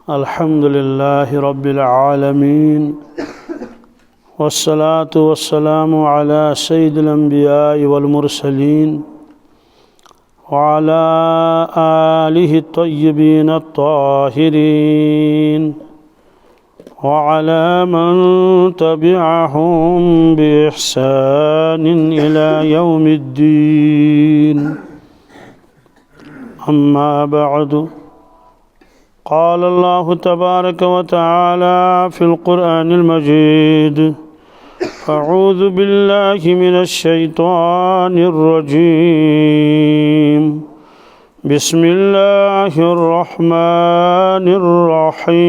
अल्हम्दुलिल्लाह रब्बिल आलमीन वस्सलातु वस्सलामु अला सय्यिदिल अंबिया'i वल मुरसलीन व अला आलिहि तय्यिबीन अत्ताहिरीन व अला मन तबिअहुम बि इहसानिन इला यौमिद्दीन अम्मा बअदु قال الله تبارك وتعالى في القرآن المجيد أعوذ بالله من الشيطان الرجيم بسم الله الرحمن الرحيم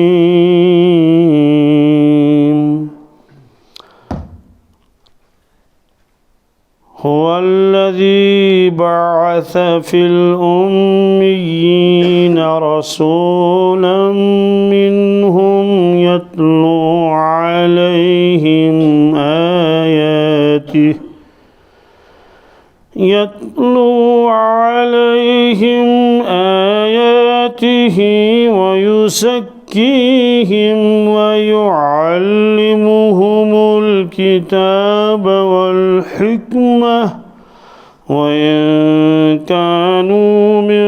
هو الذي بعث في الأميين رسولا منهم يتلو عليهم آياته ويزكيهم ويعلمهم الكتاب والحكمة وإن كانوا من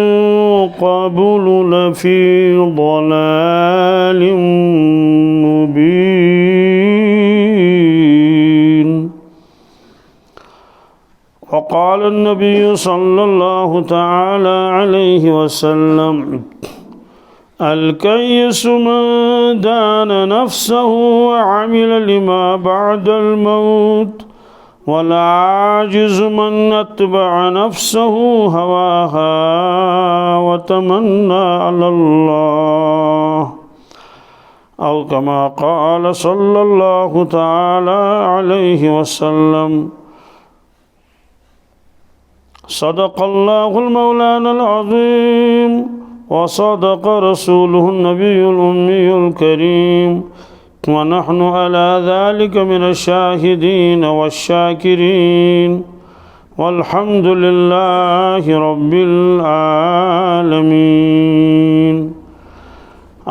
قبل لفي ضلال مبين. وقال النبي صلى الله تعالى عليه وسلم الكيس من دان نفسه وعمل لما بعد الموت والعاجز من اتبع نفسه هواها وتمنى على الله أو كما قال صلى الله تعالى عليه وسلم. صدق الله المولانا العظيم وصدق رسوله النبي الأمي الكريم ونحن على ذلك من الشاهدين والشاكرين والحمد لله رب العالمين.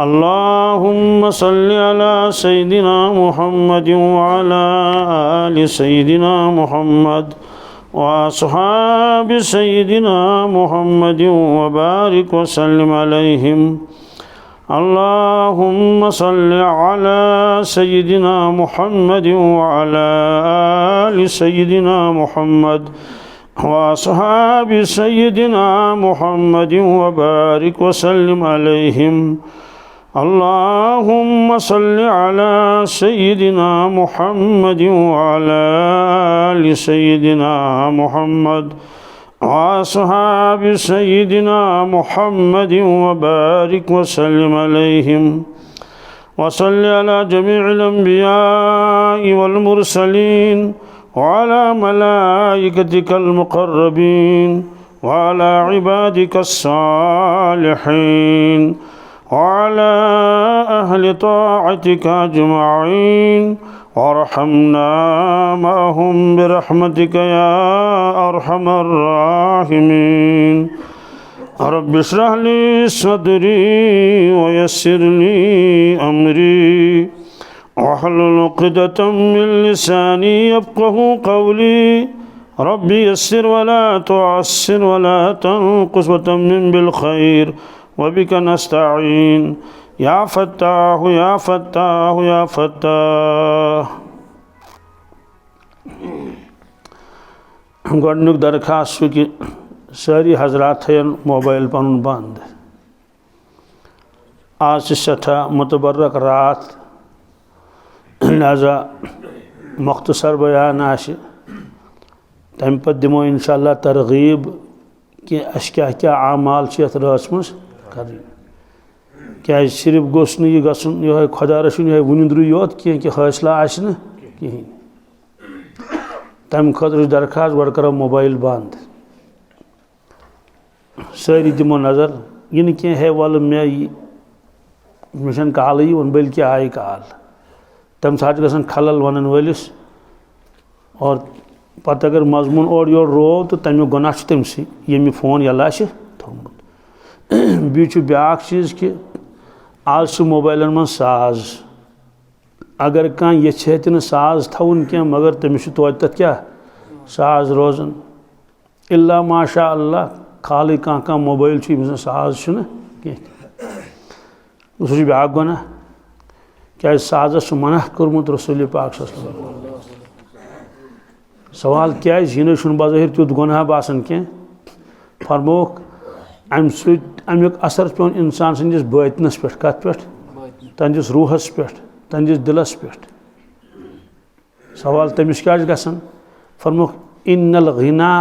اللهم صل على سيدنا محمد وعلى آل سيدنا محمد وأصحاب سيدنا محمد وبارك وسلم عليهم. اللهم صل على سيدنا محمد وعلى آل سيدنا محمد وأصحاب سيدنا محمد وبارك وسلم عليهم. اللهم صل على سيدنا محمد وعلى آل سيدنا محمد وأصحاب سيدنا محمد وبارك وسلم عليهم. وصل على جميع الأنبياء والمرسلين وعلى ملائكتك المقربين وعلى عبادك الصالحين وعلى أهل طاعتك أجمعين وارحمنا معهم برحمتك يا أرحم الراحمين. رب اشرح لي صدري ويسر لي أمري واحلل عقدة من لساني يفقه قولي. رب يسر ولا تعسر ولا تنقص وتمم بالخير وبك نستعين يا فتاح يا فتاح يا فتاح. गोडनुक दरखास्त कि सारी हजरात मोबाइल पन बंद. आज सठा मुतबर्रक रात लिहाजा मुख्तसर बयान तम पे दिमो इंशाअल्लाह तरगीब कि अस क्या क्या आमाल रात मज कर. क्या सिर्फ गोस यह गन यह खुदा रचुन यह वुनिंद्रु योत कि हौसला कहें तम खतर दरखास्त गो करो मोबाइल बंद. सारी दिमो नज़र यह है वल मे कल वन बल्कि आई कल तम सात गसन खलल वन वलिस और पत्त अगर मजमून और योर रो तो तमिक गुनाह तमसी यम फोन यला थोमुत बी ब्याक चीज़ कि आज मोबाइलन मन साज अगर कह ये साज थवन क्या मगर तमिस तत क्या साज रोजन इल्ला माशा अल्लाह खाली कह मोबाइल साज कह सह ब्याक गुनाह क्या साजस मना कर्मुत रसूल पाक सवाल क्या यह बज़ाहिर तुत गुनाह बासन क्या फरमोक अमुक असर पे इंसान सदिस बातनस पे कत पे तहदिस रूहस पे तहदिस दिलस पे सवाल तमिस क्या गसन फरमोक इन्नल गिना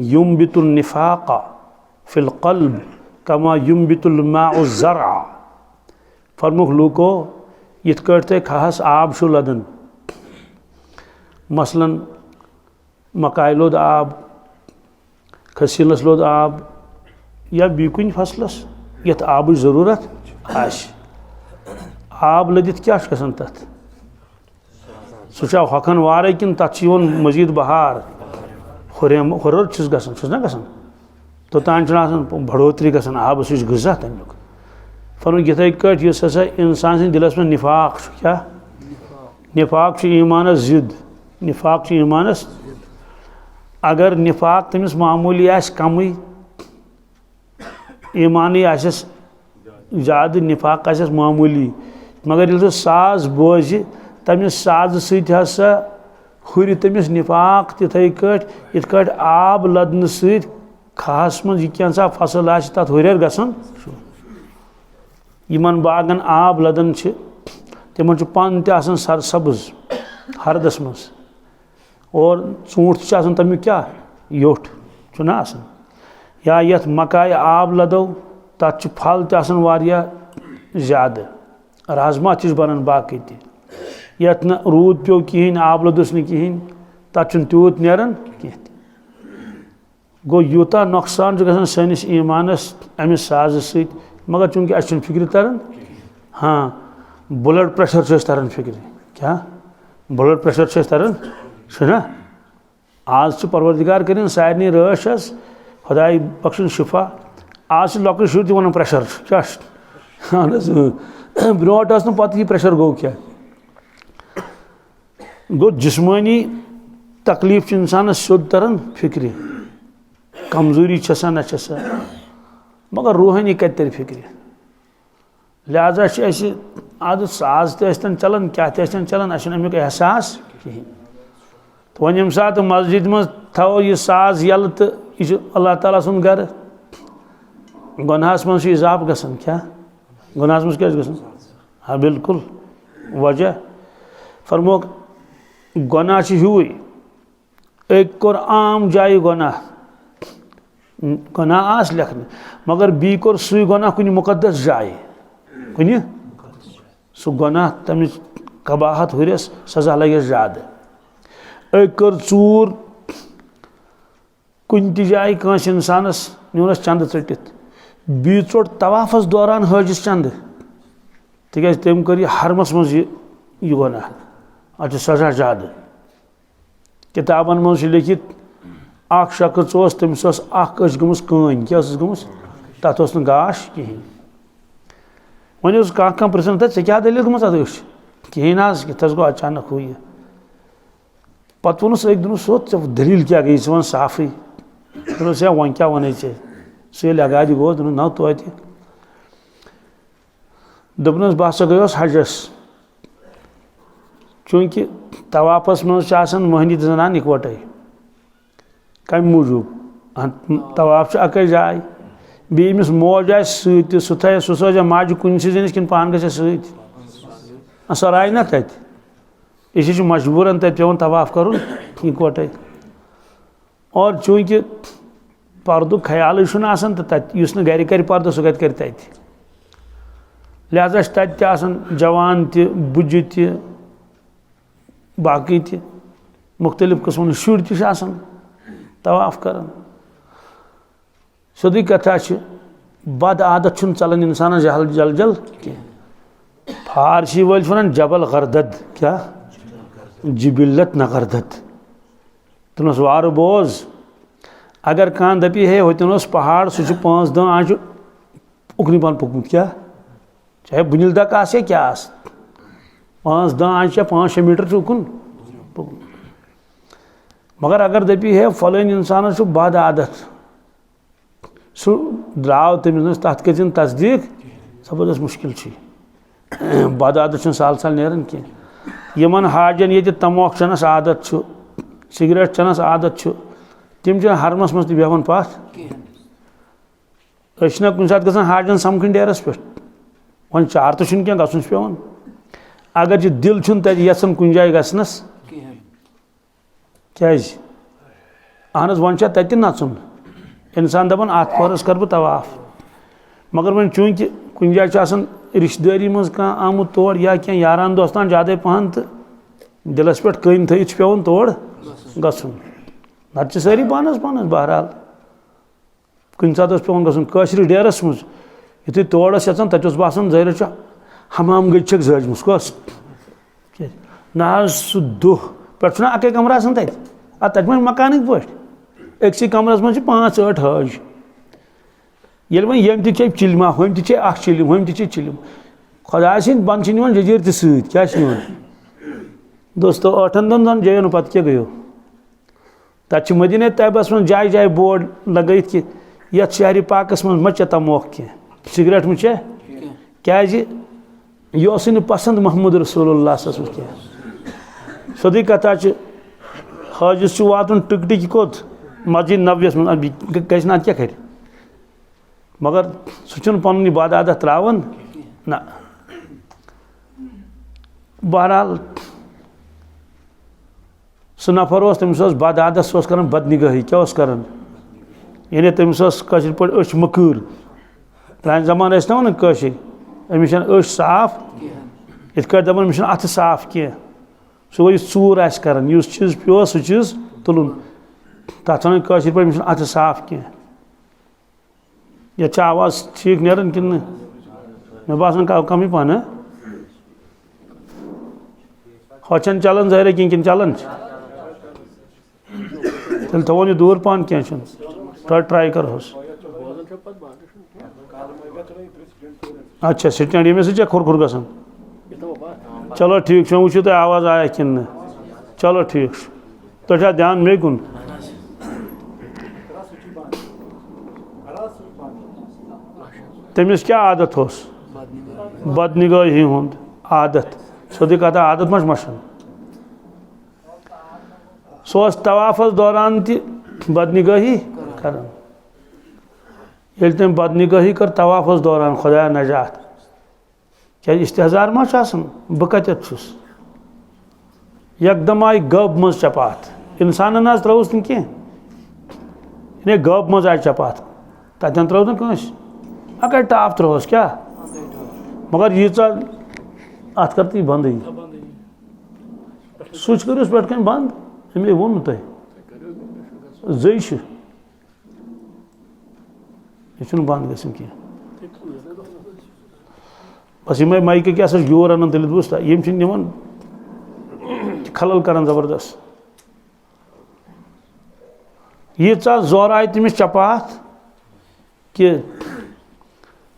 युम्बितुल निफाक़ फिल क़ल्ब कमा युम्बितुल माउ ज़रअ फरमुख लूको यिथ कट खहस आब लदन मसलन मकाई लोद आब खसीलस लोद आब या बी कुन फसलस यथ आब ज़रूरत आब लदित क्या गसन तथ सह हकन वारे किन तथ मजीद बहार हुर्र गसन ना गसन तोतान बढ़ोतरी गसन आब सह गज़ा तमिक फरमुक यथे कट हसा इंसान सद दिलस में निफाक क्या निफाक ईमानस जिद निफाक ईमानस अगर निफाक तमिस मामूली कम ईमान आसस ज़्यादा निफाक आसस मामूली मगर ये साज बोझ तमिस साज ससा हुर तमिस निफाक तिथे कट इत कट आब लदन सत खास मन यह कैसा फसल आ तथ हुर गसन यमन बागन आब लदन तिमन पन तन सरसब्ज हरदस मज और ूंट तमिक क्या योठ ना आसन या यथ मकाई आब लदो तथ फल तह ज़्यादा राजमा बनान बाकी यथ न रूद पे कहें आब लदुस न कहें तथ तूत नेरन कह गो यूता नुकसान गसान सैनिस ईमानस अमिस साज सत मगर चूंकि अच्छे फिक्र तरन हाँ ब्लड प्रेशर तरन फिक्र क्या ब्लड प्रेशर तरन ना आज परवरदिगार करें सारे रश खुदाई बख्शन शिफा आज लॉकट शुर वन प्रेशर क्या ब्रोट पता प्रेशर गो क्या गो जिस्मानी तकलीफ इंसान सोद तरन फिक्र कमजोरी छसा न छसा मगर रूहानी कत तर फिक्र लिहाजा आज साज तन चलान क्या चलान अमुक एहसास कहें तो वन सात मस्जिद मज थो यह साज यल तो यह अल्लाह ताला सुन गर गुनाहस मज इजाफ गसन क्या गुनाहस मज क्या गसन हाँ बिल्कुल वजह फरमोक गुनाह हुई एक कोर आम जाय गुनाह गुनाह आस लेखन मगर बी कोर सु गुनाह कुन मुकद्दस जाय कुन सु गुनाह तमिस कबाहत हुरस सजा लगे ज़्यादा एक कर चूर कुन जाय कंस इंसानस नुनस चंद चटित बी चोट तवाफस दौरान हजिस चंद तिक तम कर हरमस मज यह गुनाह अच्छा सजा ज़्यादा किताबन मज लिखित अख शख्स तमिस गमस कन क्या गमस तथ गाश कहें वन कह पृछन तथ क्या दलील गमस अत कहें तस गो अचानक हु यह पत वोनस एक दिन सो दलील क्या गई वन साफी दोस वन क्या वन सल अगाद गो दोन न तो दोपनस बह गयोस हजस चूँकि तवाफस मज महनी जनान इकवटे कम मूजूब तवाफ अकै जाय बेमिस मौज आ सह सोजा माज कुन जनिस कि पान ग सह राय ना तत यह मजबूरन तत पे तवाफ कर इकवटे और चूँकि पर्दु ख्याल तो तत गर कर पर्द सह कर तत लिहाजा तत जवान तुज बाकी मुख्तलिफ किस्म शुर तवाफ कर सोदी कथा बद आदत चलान इंसान जल जल जल कह फारसी वाल वन जबल गर्दद क्या जिबिल्लत न गर्दद तुनस वार बोज अगर कान दपी है होतन पहाड़ सह 5 दह आज उकनी पान पुकमुत क्या चाहे बुनिल तक आस क्या आस 5 दह आज 5-6 मीटर उकुन मगर अगर दपी है फलान इंसान बद आदत सह द्राव तमिस तथ कर तस्दीक जबरदस्त मुश्किल बद आदत साल साल नेरन कह हाजन ये तमोख चनस आदत सिगरेट चनस आदत तिम हरमस मज बेहन पथ कुन सात ग हाजन समखन डेरस पे वन चार तो क्या गसन पेवन अगर यह दिल तथन कुन जाए गसनस क्या अहन वन तत नचुन इंसान दपान अत पहरस कर तवाफ मगर वन चूंकि कुन जाए रिश्तेदारी मज कह आमुत तोड़ या क्या यारान दोस्तान ज़्यादा पहन तो दिलस पे कन थत पेवन तोड़ गसन नत सारी पानस पानस बहरहाल कुन सात पेवन गसन कशर डेरस मज यु तोड़ यचान तत बसान जर हमाम गई छक जजम कस ना सह दुह पे अके कमर तत मकान पे अक्सी कमरस मज 5-8 हज ये यम चे चिलमा हम चे चिलम हम चे चिलम खुदा सिंद बंद जजीर क्या दोस्तों 8 दिन जयन पे क्या गयो तत मदीना तैयबस मज जाय जाय बोर्ड लगत कि ये शहर पाकस मज चे तमोख कह सिगरेट मे चे क्या यह पसंद मोहम्मद रसूलुल्लाह कह सोदी कथा हजस वातन टिकटिक कोत मस्जिद नबवियस मज क्या कर मगर सह पन बद आदत त्रावन ना बहरहाल सह नफर तमिस बद आदत सह कर बदनिगही क्या कर यानी तमिस कशर पे मकर प्रान जमान ना वन कशर अमिस साफ इत दपान अमिस अथ साफ कह सह गो चूर कर चीज पे सह चीज तुलन तथ वन कशर पे अमिस अथ साफ कह यह आवाज़ ठीक नेरन कि मे बासान कम पहन हन चलान जहर किन चलान तेल थवन यह दूर पहन क्या ट्राई करोस अच्छा स्टैंड ये सह खुर खुर गसान चलो ठीक वो तुम आवाज़ आया कि चलो ठीक तुम ध्यान मे कुन तमिस क्या आदत होस बदनिगाही हुंद आदत सोदी कथा आदत मज मशन सह तवाफस दौरान बदनिगाही कर तम बदनिगाही कर तवाफस दौरान खुदा नजात क्या इस्तेहजार मा बह कतस एकदम आई गब मज चपात इंसान ना त्रोस कह गब मज आय चपात तथन त्रो कस अगर टाप त्रोस क्या मगर यीचा अत कर बंद स्विच करूस पे कन बंद अमे वोन तुम जई यह बंद गसन कह बस ये माइक क्या योर अन तलित बुझता यम निवन खलल कर जबरदस्त यीचा जोर आय तमिस चपात कि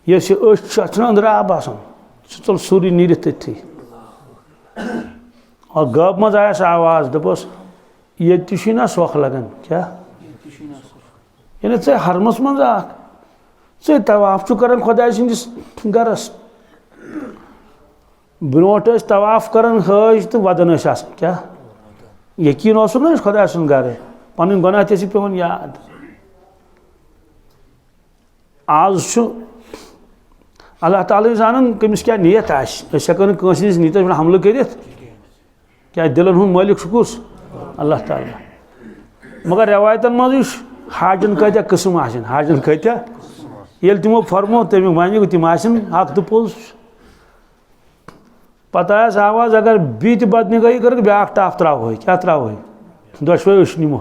यह अंदर आब आसान चल सूर्य नीरित तथी और गब मज आयस आवाज़ दपस ये ना सोख लगन क्या यानी ऐ हरमस मज ऐ तवाफ कर खुदा सस गरस ब्रोट तवाफ कर हज तो वदन क्या यकीन ना खुदा सुन गर पन गुनाह ते पेवन याद आज अल्लाह ताला जान कमिस क्या नीयत हेको नस नीयत हमल कर क्या दिलन हुंद मालिक कुस अल्लाह ताला मगर रवायतन मज हाजन कत्या किस्म हाजन कत्या ये तमो फरमो तमिक मानिक तम हक तो पोज पता आवाज़ अगर बी बदनिगाही कर ब्या टाफ त्रो क्या त्रो दशवे निमो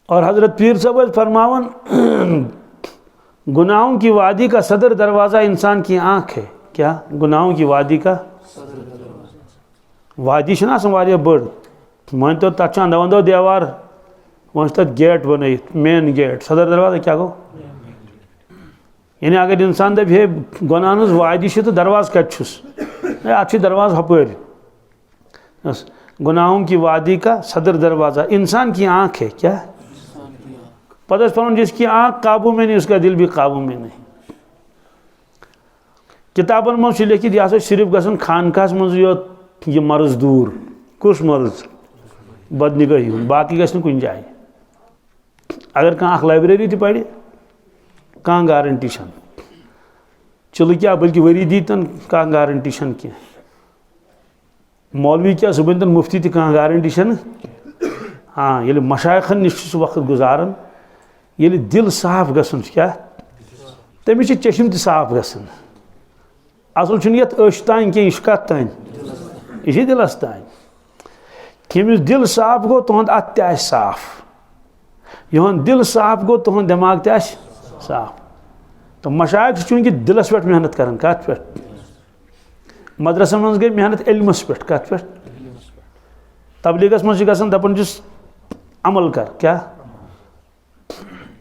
और हज़रत पीर साहब फरमावन गुनाहों की वादी का सदर दरवाज़ा इंसान की आँख है क्या गुनाहों की वादी का वादी वारिया बड़ मान तो तक अंदो अंदो देवार वह तक गेट बन मेन गेट सदर दरवाजा क्या गो यानी अगर इंसान दप हे गुनाह वादी तो दरवाज कतुस अच्छी दरवाज हपर गुनाहों की वादी का सदर दरवाज़ा इंसान की आँख है क्या पता पन जिसकी आँख काबू में नहीं उसका दिल भी काबू में नहीं किताबन मज लिखित यह सिर्फ गसन खानकास मज ये मर्ज दूर कुछ मर्ज बदनिगही हूँ बाकी गस कुन जाए अगर कह लाइब्रेरी तो पढ़ कह गारंटी चलो क्या बल्कि वरी दीतन कह गारंटी क्या मौलवी क्या सुबह मुफ्ती तो कह गारंटी हाँ ये मशाइखन नश वक्त गुजारान ये दिल साफ गसन क्या तमिस चशम तो साफ गसन असल ये तान कह यह कत तान यह दिलस तान यमिस दिल साफ गो तुहद अत त साफ यहन दिल साफ गो तुहद दिमाग त साफ तो मशाइख चूंकि दिलस पे मेहनत कर कत पे मदरसन मज गई मेहनत इल्मस पे कत पे तबलीगस मज दपान अमल कर क्या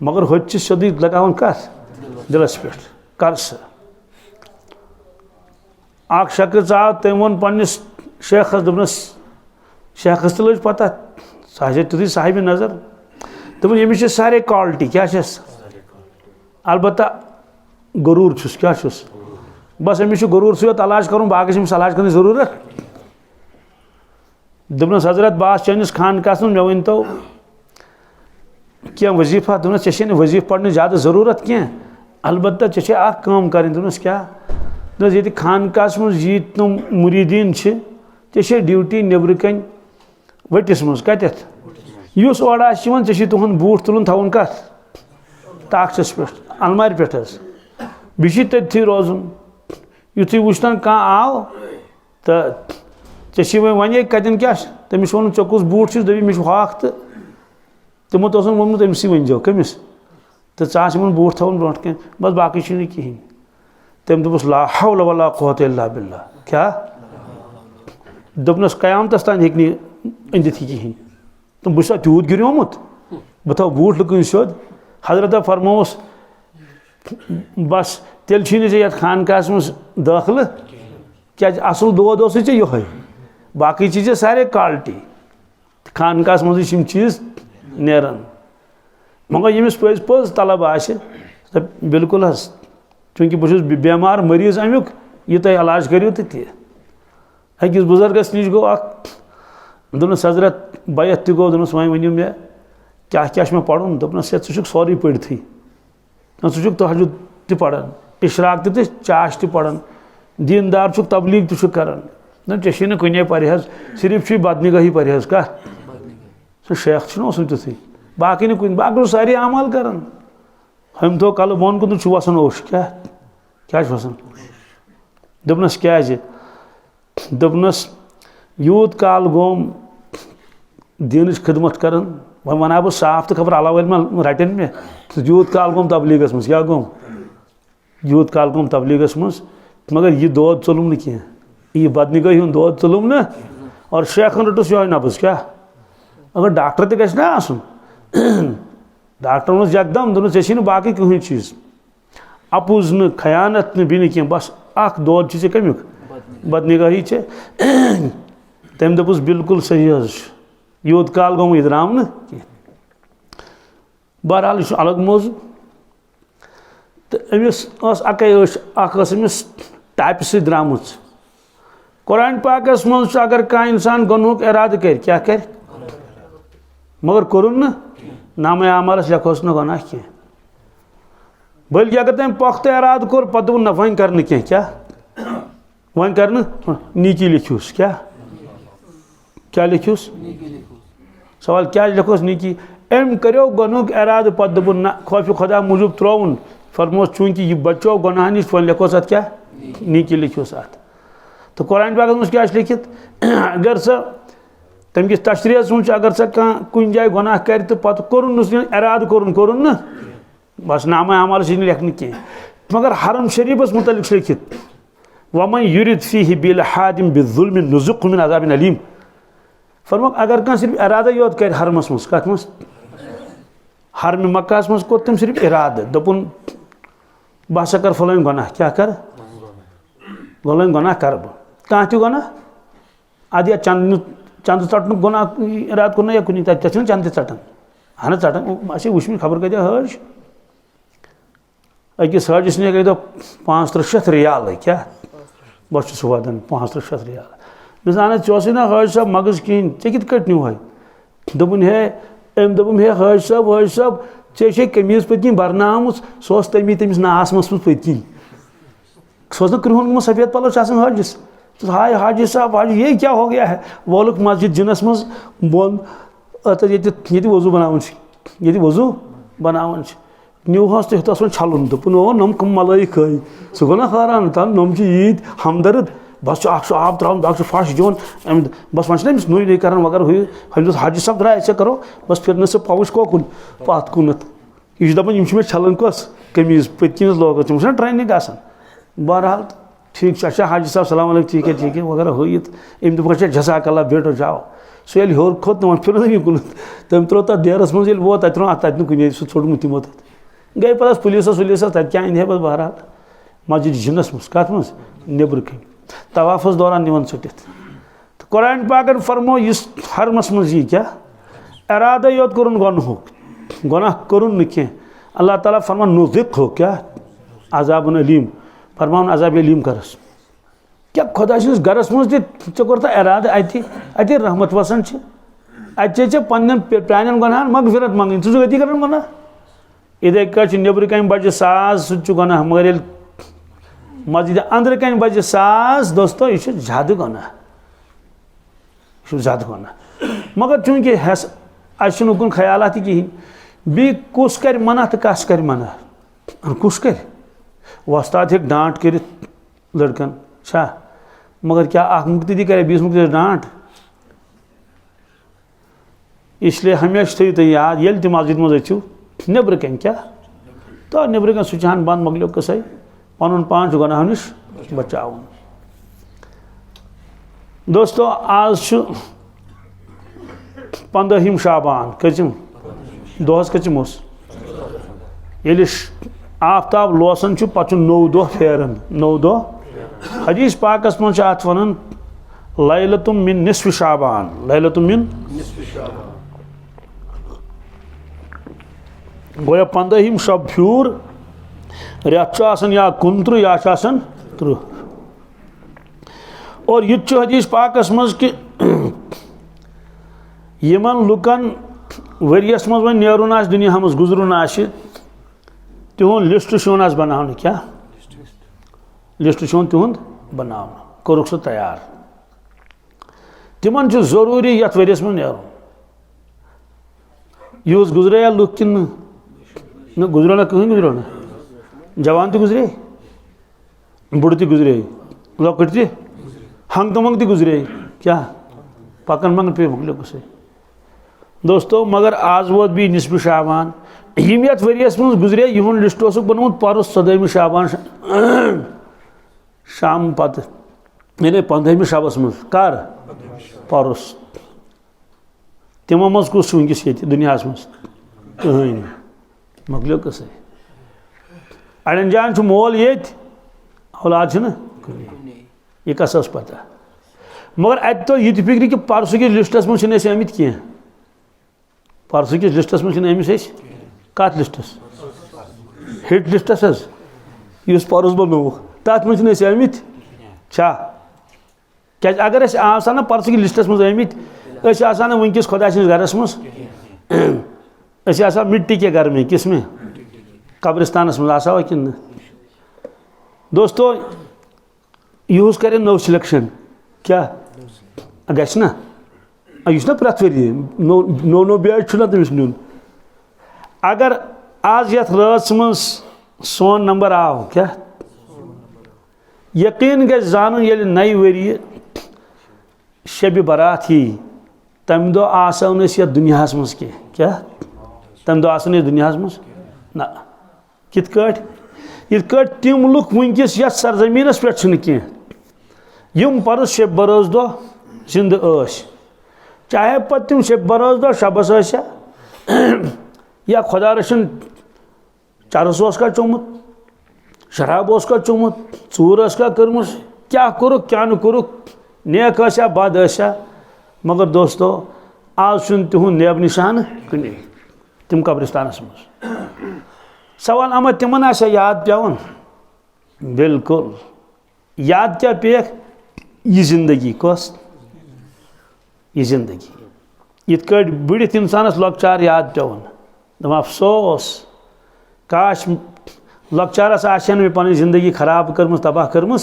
मगर होत सोदी लगान कत दिलस पे कर स अख शख्स आव तम वो पन्निस शेखस दोपनस शेखस तो लज पता सह तुथी साहिब नजर दोपन यमिस सारे क्वालिटी क्या अलबत्ता गरूर छुस क्या छुस बस अमिस गरूर सत अलाज कर बाकी अलाज कर जरूरत दोपनस हजरत बास चनिस खानकास मे वन तो क्या वजीफा दोपनस ऐसे वजीफ पढ़ने ज़्यादा ज़रूरत क्या अलबत्ता ऐसे कम कर दोपनस क्या ये खानकास मज यी तुम मुरीदीन ऐसे ड्यूटी नबर कन वटिस मज कत युस और ऐसे तुहद बूट तुलन थवन कत ताकस पे अलमार पे बी तथी रोजन युथी वुचन कह आव तो वे कतन क्या तमिस वो ऐ कुस बूट दपी मे हाक तो तमो तो वोनमुत अमसी वनजो कमिस तो इन बूट थवन ब्रोट कह बस बाकी कहें तम दोपस ला हौल वला कुव्वत इल्ला बिल्लाह क्या दोपनस कयामतस तान हेक अंदित कहें तुम बस तूत गिरोमुत बह थो बूट लुकन सोद हजरत फरमोस बस तेल ये खानकास मज दाखिल क्या असल दोद ये बाकी चीज़ सारे क्वालिटी खानकास मज चीज़ नेरान मगर यमिस पज पज तलब आ बिल्कुल चूँकि बहुत बेमार मरीज अमुक यह तुम इलाज करो तो अकिस बुजुर्गस नश गो दोपनस हजरत बैत तह गो दोपनस वह वनो मे क्या क्या मे पढ़न दोपनस षुक सोरे पढ़ी षुक तहजुद तह पढ़ान इशराक तो चाश तह पढ़ान दीनदार छुक तबलीग तह करान चे ना कुने परहेज सिर्फ बदनिगही परहेज कत सह शेख तुथी बाकी कुन बाकी सारे अमल करान हम थो कल बोन कुन वसान ओश क्या वसान दोपनस क्या दोपनस यूत काल गोम दीन खिदमत कर वह वना बह साफ तो खबर अलाव रटन मे यूत काल गोम तबलीगस मज क्या गोम यूत काल गोम तबलीगस मज मगर यह दोद चलूम न कह यह बदनिगही हूँ दोद चलूम न और शेखन रटुस यो नब्ज क्या अगर डॉक्टर तो गि आसन डॉक्टर वो एकदम दोनों ऐसी बाकी कहीं चीज़ अपुज न खयानत न भी कह बस अख दोद कमुक बदनिगही तम दपुस बिल्कुल सही यूत काल गो इदराम न बहरहाल यह अलग मौजू तो अमिस अकस टाइप से द्राम कुरान पाकस मज अगर कह इंसान गुनहुक इराद कर क्या कर मगर कोरुन न नाम आमालस लिखोस न गुनाह कह बल्कि अगर तम पख्त इराद कोर पत वो वन कर क्या वन कर नीकी लिखूस क्या लिखूस सवाल क्या लिखोस नीकी अम करो गुनहुक इराद पत दोपन ना खौफ खुदा मूजूब त्रोन फरमोस चूंकि यह बचो गुनाह नश वन लिखोस अत क्या नीकी लिखूस अत तो कुरान पाक में क्या लिखित अगर सह तम किस तशरीह सोच अगर सह कह कुन जाए गुनाह कर तो पत कोरुन इराद कोरुन न बस नाम अमाल लिखन कह मगर हरम शरीफस मुतलिक लिखित वमन युरिद फीहि बिलहादिम बिज़ुल्म नुज़ुक़हु मिन अज़ाबिन अलीम। फरमाओ अगर कह सिर्फ इरादा योत कर हरमस मस कत मस हरम मक्कास मस कोर तम सिर्फ इरादा दोपुन बह हसा कर फलान गुनाह क्या कर फलान गुनाह कर कह तह गुनाह आदि चंद चटन गुनाह इराद कोर या कुछ तथा चंद चटन हन चटन वुचम खबर कत हज अकिस हजस ने गई 500 रियाल क्या बस सह वदान 500 रियाल मिस अहन चौस ना हज साहब मगज कहें ऐ कित न्यू है दोपन हे अम दोपम हे हज साहब ऐ कमीज पत बरना सह तमी तमिस नास मस पत सह कृहन सफेद पलो हजस तो हाय हाजी साहब हाजी ये क्या हो गया है वोलुक मस्जिद जिनस मज बोन ये वजू बनावन ये वजू बनावन न्यूहस तस वो छलन दोपन ओ नम कम मलाई खई सह गो ना हैरान तम नम ईद हमदर्द बस आब त्रा बस फश दिन बस वो नुन नुई कर मगर हु हाजी साहब द्राय ऐसे करो बस फिर सह पवुश कोकुन पत कुनत यह दपान मे छलन कस कमीज पत लोग तम ट्रेनिंग आसान बहरहाल ठीक अच्छा हाजी साहब सलाम ठीक है वगैरह हुत अम दोप जजाकल्ला बेटो जाओ सह ये हर खोत वो फिर कुन तम त्रो तथ देरस मज वो त्रो तथ कुन सह छोड़मुत तमो तथ गई पे पुलिस तत क्या अंधे बस बहरहाल मस्जिद जिन्नस मज कत मज नबर कन तवाफस दौरान निवन सटित तो कुरान पाकन फरमो इस हरमस मज यह क्या इरादा योत कोरुन गुनाह कोरुन न अल्लाह ताला फरमान नुज़िक़हु क्या अज़ाबुन अलीम फरमान अज़ाब अलीम करस क्या खुदा सिंस गरस मज ते कोर इरादा अति रहमत वसन अत पन्न प्रान गुनाहन मगफिरत मंगन छु गति कर गुनाह इधे कन नबर कन बजे साज सह गुनाह मगर ये मस्जिद अंदर कन बजे साज दोस्तों यह ज्यादा गुनाह ज्यादा गुनाह मगर चूंकि उन ख्याल कहें बी कुस कर मना तो कस कर मना कुस कर वस्ताद हे डांट कर लड़कन छा मगर क्या अख मुक्ति करे 20 मुक्ति डांट इसलिए हमेशा थो तुम याद ये मस्जिद मज अच्छु नबर कन क्या तो नबर कन सुचान बंद मकलो कसै पन पान गुनाह नश बचाव दोस्तों आज 15 शाबान कचम दोहस कचम ये आफ्ताब लोसन पे 9 दो फेरन 9 दो हदीस पाकस मज वन लैलतुम मिन निस्फ शाबान लैलतुम मिन गोया 15 शब फ्यूर रेत या 29 या 30 और यह हदीस पाकस मज कि यमन लुकन वरियस मज वन नेरुन आस दुनिया मज गुजरुन आस तिहुंद लिस्ट शुन बना क्या लिस्ट शुन तिहुंद बना कोरुक सह तैयार तिमन जरूरी यथ वरियस मज नेरुन यह गुजरे लुक कि न गुजरो ना कहीं गुजरो ना जवान तो गुजरे बुढ़ तो गुजरे लकट तो हंग तो मंग तो गुजरे क्या पकन मंग पे मकलो गुस्से दोस्तों मगर आज वोत भी निस्फ शाबान यम यथ वरियस मज गुजरे यहुन लिस्ट बनमुत परस 14 शाबान शाम पत यानी 15 शबस मज कर परस तमो मज कुस वनकस ये दुनिया मज कहीं मकलो कस अड़न जान मोल ये औलाद ना यह कस पता मगर अत तो यह फिक्र कि परसु किस लिस्टस मज आमित कह परसु किस लिस्टस मज आमिस कत लिस्टस हिट लिस्टस इस परस बनो तथ मज आमित छा क्या अगर आसान परसु किस लिस्टस मज आमित वनकस खुदा गरस मज मिट्टी के घर में किस में कब्रिस्तानस मज आसा कि दोस्तों यह करे नव सिलेक्शन क्या गना यह प्रत वरी नो बैच तमिस नुन अगर आज ये रात मज सोन नंबर आव क्या यकीन ग जान ये नई वरी शब बारात ही तम दो आसो ये दुनिया मज क्या तम दो आसन दुनिया मज ना कित तिम लुक वनकस सरजमीनस पे कह यम परस शब बरोज दो जिंद चाहे पत तम शब बरोज दो शबस या खुदा रचन चरस का चोमुत शराब का चोमुत चूर का कर्मस क्या कोरुक क्या न कोरुक नेक बद मगर दोस्तों आज तिहुंद नेब निशान कहीं तिम कब्रिस्तानस मज सवाल अमा तिमन याद पेवन बिल्कुल याद क्या पेख यह जिंदगी कस यह जिंदगी इत बढ़ित इंसानस लॉकचार याद पेवन दम अफसोस काश लॉकचारस आशन में पन जिंदगी खराब कर्म तबाह कर्म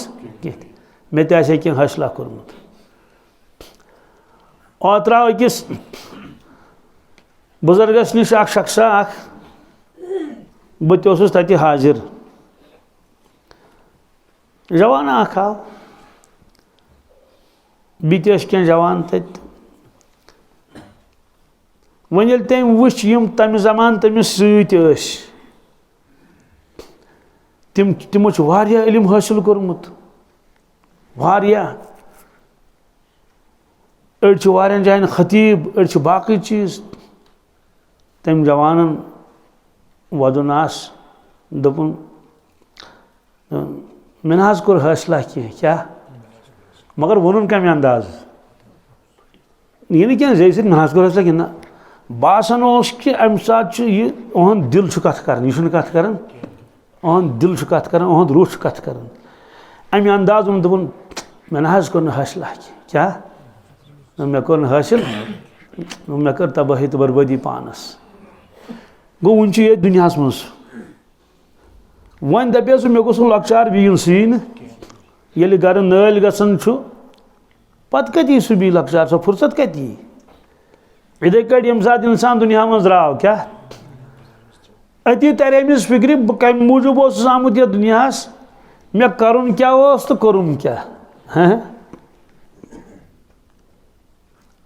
मे ते कह हसला कोर्मुत ओत्राव अकिस बुजुर्गस निश शख्सा बह तति हाजिर जवान आव बीते कह जवान तत वन ये तम वुच यम तम जमान तमिस तिमो इल्म हासिल कोर्मुत अड़ जान खतीब अड़ बाकी चीज तम जवान वदन दोपन मे ना कोर हौसला क्या मगर वोन कम अंदाज यह क्या जैसे मे कोर हौसला क्या बासान कि अम सात अहद दिल कथ कर यह कथ कर अहद दिल कथ कर अहद रूह कथ कर अमे अंदाज वो दोपन मे ना कोर हौसला क्या मे कोर हासिल मे कर तबाही तो बर्बादी पानस गो वन ये दुनिया मज वन दपे मे गोस लॉकचार बीन सीन ये गर नल गसन पत कती सह बी लॉकचार सो फुर्सत कती इथे कट यम सात इंसान दुनिया मज द्राव क्या अति तर अमिस फिक्र बह कम मूजूब आमुत ये दुनियास मे करुन क्या तो करुन क्या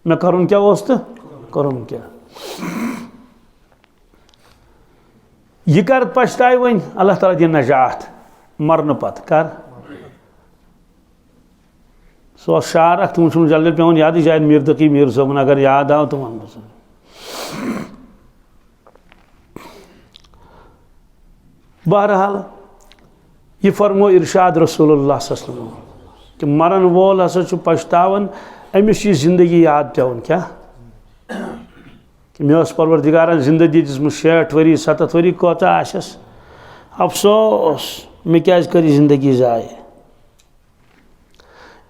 मे करुन क्या तो करुन क्या यह कर पछताए वन अल्लाह ताला दिन नजात मरन पत कर सो शार तुम जल्दी पे याद शायद मीर तकी मीर सोबन अगर याद आओ तो वन बहरहाल यह फरमो इरशाद रसूलुल्लाह सल्लल्लाहु अलैहि वसल्लम कि मरन वोल हसा पछतावन अमिस जिंदगी याद पेवन क्या मे परवरदिगारन जिंदगी दिसम 60 वरी 70 वरी कोता आशस अफसोस मे क्या कर जिंदगी जाए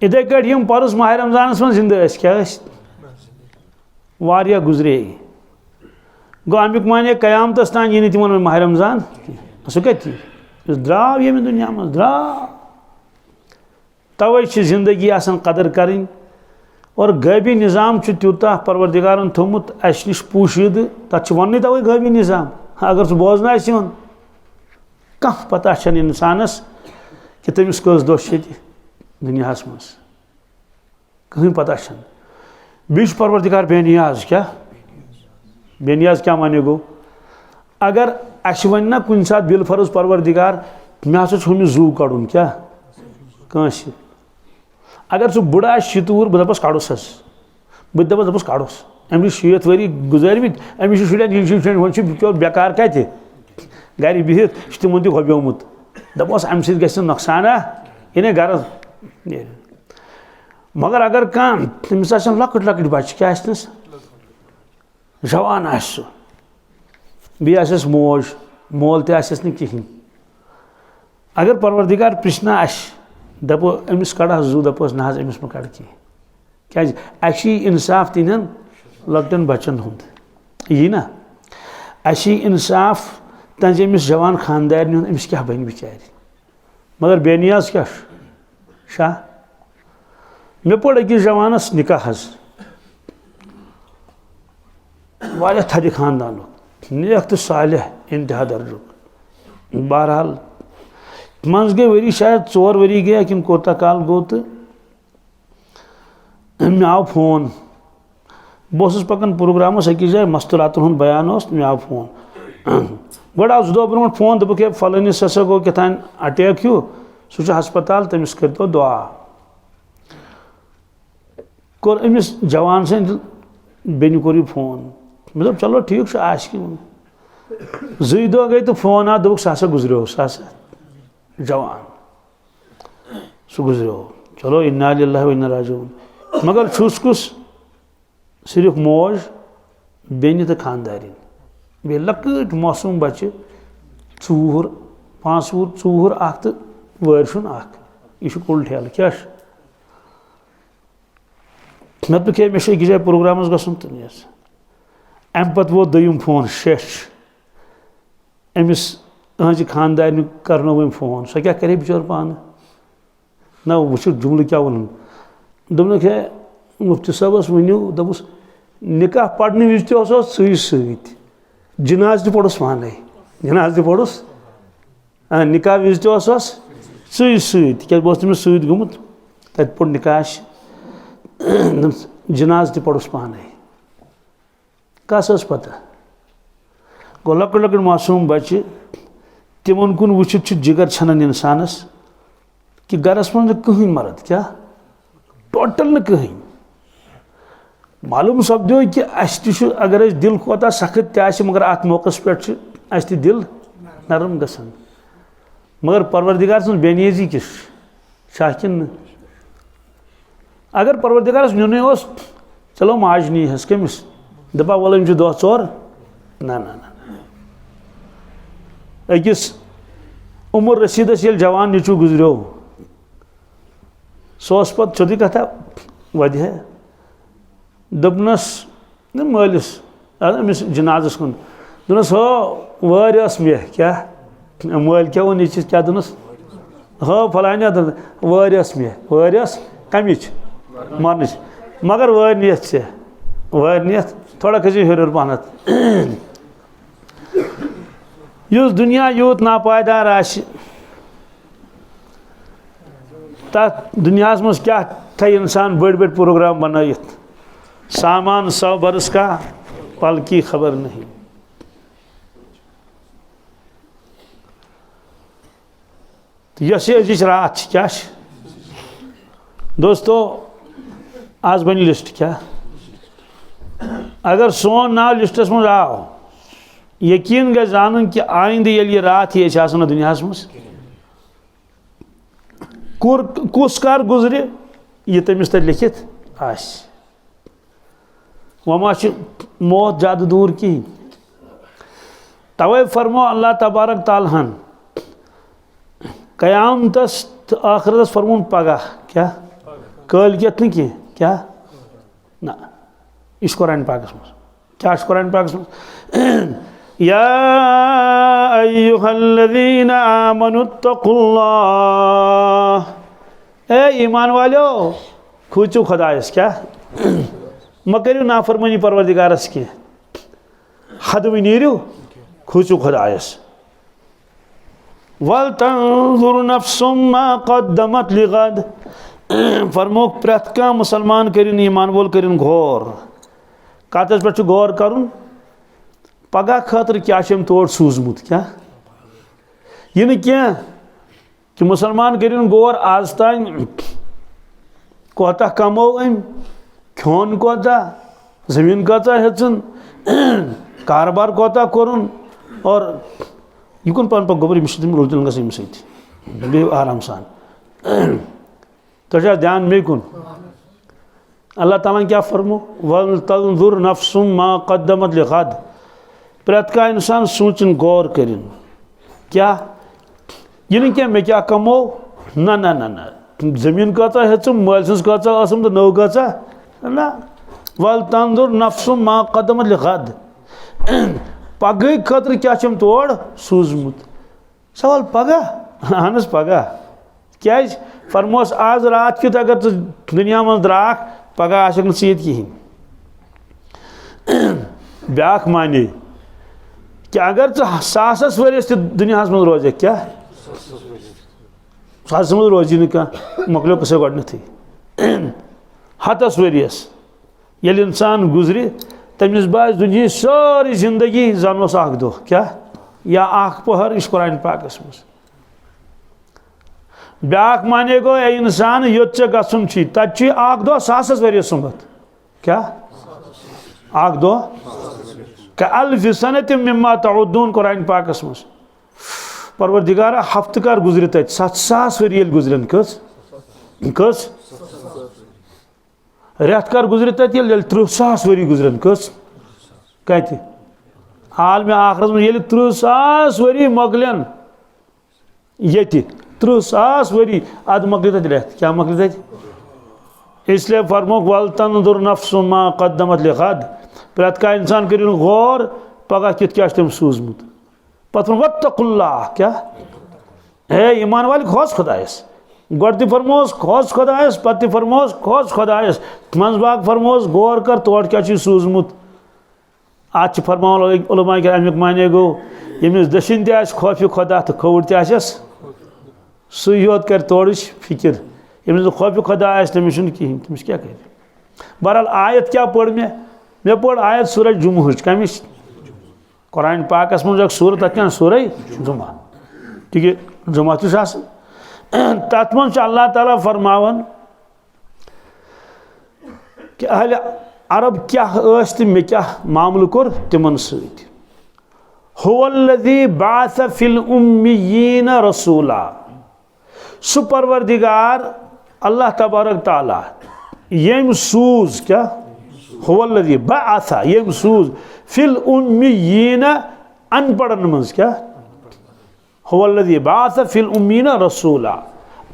इथे कट यम परस माह रमजानस मन जिंद क्या वारिया गुजरे गो अमुक माने कयामतस तान यह तिमन माह रमजान सह कति द्राव ये दुनिया मज द्राव तवे जिंदगी आसान कदर करें और गैबी निज़ाम त्यूता परवरदिगारन थोमुत अस नश पोशीद तथ वन तवे गैबी निज़ाम अगर सह बोजन आन कह पता इंसानस कि तमिस कस दो दुनिया मज कहीं पता बीच परवरदिगार बेनियाज क्या माने गो अगर अस वन ना कुन सात बिल फर्ज परवरदिगार मे हसा अमिस जू कड़न क्या कंस अगर सह बुढ़ शितूर बह दपस कड़ोस बह दपस कड़ोस अमिस 60 वरी गुजारमित अमिस शुरन वो बेकार कत गर बिहित तिमन तह हब्योमुत दपोस अम सत गि नुकसान इन गर मगर अगर कह तमिस लकट लकट बच्चे क्या जवान बस मोज मोल तस न कहें अगर परवरदिगार पृछना दपो अमिस कड़ा जू दपोस ना अमिस मे कड़ क्या इंसाफ तिहन लकटन बच्चन हुंद यी ना इंसाफ तज अमिस जवान खानदार हुंद अमिस क्या बन बिचार मगर बेनियाज क्या शाह मे पड़ अकिस जवानस निकाह वारिया थद खानदान नेक तो सालिह इंतहा दर्जुक बहरहाल मज गई वरी शायद 4 वरी गया कि कोता काल गो तो मे आव फोन बस पकान प्रोग्रामस अकिस जाए मस्तूरातन हुंद बयान मे आव फोन गो आव 2 दो ब्रोट फोन दोपक फलानिस हसा गो कथान अटैक हूँ सह हस्पताल तमिस कर दुआ कोर अमिस जवान सद बेन कोर फोन मे दोप चलो ठीक आशिक जुई दो गई तो फोन आ दोक सह गुजरो सह जवान सह गुजरो चलो इन्ना लिल्लाहि व इन्ना राजिऊन मगर छुस कुस सिर्फ मौज बेन तो खानदारिन बे लकट मासूम बच्चे 4 5 वुर 4 अख तो वर्षुन अख यह कुल ठेल क्या मे दोप मे अकिस जाए प्रोग्रामस गसुन तो नीस अम पत वो दोयम फोन शेष अमिस अहज खानदार करनो वम फोन सो क्या करे बिचार पान ना वो जुमल क्या वन दोपन है मुफ्ती साहबस वनो दोपस निकाह पढ़ने विज सत जनाज तो पढ़ुस पाने जनाज तो पढ़ुस निकाह विज सत क्या बस तमिस सत गुमुत तत पढ़ निकाह जनाज तो पढ़ुस पाने कस पता गो लकट लकट मासूम बच्चे तिमन कुन वुचित जिगर छान इंसानस कि गरस मन कहीं मर्द क्या टोटल न कहीं मालूम सपदो कि अगर दिल कोता सख्त त मगर अत मौके पे दिल नरम गसान मगर परवरदिगार सं बेनीजी किस शाकिन अगर परवरदिगारस नुन चलो माज नी हस कमिस दपा वल दह 4 ना ना ना अकिस उमर रशीदस ये जवान नीचू गुजरो सह पे छोटी कथा वजह दपनस मलिस अमिस जनाजस कुन दोनस हो वस मे क्या मल क्या वो नीचे क्या दोनस हो फलाना वस मे वस कमिच मरन मगर वर नियत से वर नियत थोड़ा खसि हर पहनत युस दुनिया यूत नापायदार तथ दुनिया मज क्या थे इंसान बड़ बड़ प्रोग्राम बनाइथ सामान 100 बरस का पल की खबर नहीं तो यह अजिच रात क्या दोस्तों आज बन लिस्ट क्या अगर सोन नाव लिस्टस मज आव यकीन ग जान कि आइंद ये रात ये दुनिया मज कुस कर गुजरे यह तमिस तक लिखित आस वमा मौत ज्यादा दूर कहीं तवे फरमो अल्लाह तबारक तालहन कयामतस आखिरतस फरमोन पगह क्या कलकियत न कह क्या ना इस कुरान पाकस मज क्या कुरान पाकस मज या अय्युहल्लज़ीना आमनुत्तकुल्लाह ए ईमान वालो खूचू खुदायस क्या म करियो नाफरमानी परवरदिगारस की हद में नीरियो खूचू खुदायस वल तंजुर नफ्सुम मा क़द्दमत लिगद फरमो प्रत का मुसलमान करिन ईमान वोल करिन गौर कतस पे गौर करुन पगह खतर क्या तोड़ सूजमुत क्या यह क्या कि मुसलमान करिन गौर आज तान कोता कमो अम खोन कोता जमीन कोता हेचन कारोबार कोता कोरुन और यह कुन पान गोबर मिशन रोजन गम सत आराम सान तो ध्यान मे कुन अल्लाह ताला क्या फरमो वल तंजुर नफ्सुम मा क़द्दमत लिगद प्रत का इंसान सोचन गौर करिन क्या यह क्या मे क्या कमो ना ना ना ना जमीन कचा हेचम मल सज कचा असम तो नौ कचा ना वल तंजुर नफ्सुम मा क़द्दमत लिगद पगह खतर क्या तोड़ सूजमुत सवाल पगह अहनस पगह क्या फरमोस आज रात कित अगर तु दुनिया मज द्राक पगह आशक न सत कहीं ब्याख माने कि अगर तु 100 वरियस दुनिया मज रोज क्या 100 मज रोजी कह मकलो कसे गथी 100 वरियस ये इंसान गुजरे तमिस बाज दुनिया सारी जिंदगी जानोस अख दो क्या या अख पहर इस कुरान पाकस मज ब्याक माने गो ए इंसान योत चे गसुन छी तच्ची आक दो सासस वरी सुमत क्या आक दो का अल्फ सनत मिम्मा तउद्दून कुरान पाक मस परवरदिगार हफ्त कर गुजरे तत 7,000 वरी गुजरन कस रेत कर गुजरे तत 30,000 वरी गुजरन कस कत आलम आखरत में 30,000 वरी मकलन ये 30,000 वरी अद मकल तत रेत क्या मकल तत इसलिए फरमोक वल तंजुर नफ्सु मा कद्दमत लिगद प्रत का इंसान करिन गौर पगह कित क्या तम सूजमुत पत वत्तकुल्लाह क्या है ईमान वाले खोज खुदायस गोड फरमोस खोज खुदायस पत फरमोस खोज खुदायस मंजबाग फरमोस गौर कर तोड़ क्या सूजमुत आज फरमान उलमा के अमुक माने गो यमिस दशिन त खौफ खुदा तो खौर तस सही योत कर तोड़ फिक्र यमिस खौफ खुदा तमिस कहें तमिस क्या कर बहरहाल आयत क्या पढ़ मे पढ़ आयत सूरज जुमुह कमिश कुरान पाकस मज सूरत क्या सूरह जुमा क्योंकि जुमा तथ मज अल्लाह ताला फरमावन कि अहल अरब क्या मे क्या मामल कोर तिमन सत हुवल्लज़ी बाअस फिल उम्मियीन रसूला सु परवरदिगार अल्लाह तबारक ताला यम सूज क्या हुवल्लज़ी बाअस यम सूज फिल उम्मियीन अनपढ़न मज क्या हुवल्लज़ी बाअस फिल उम्मीन रसूला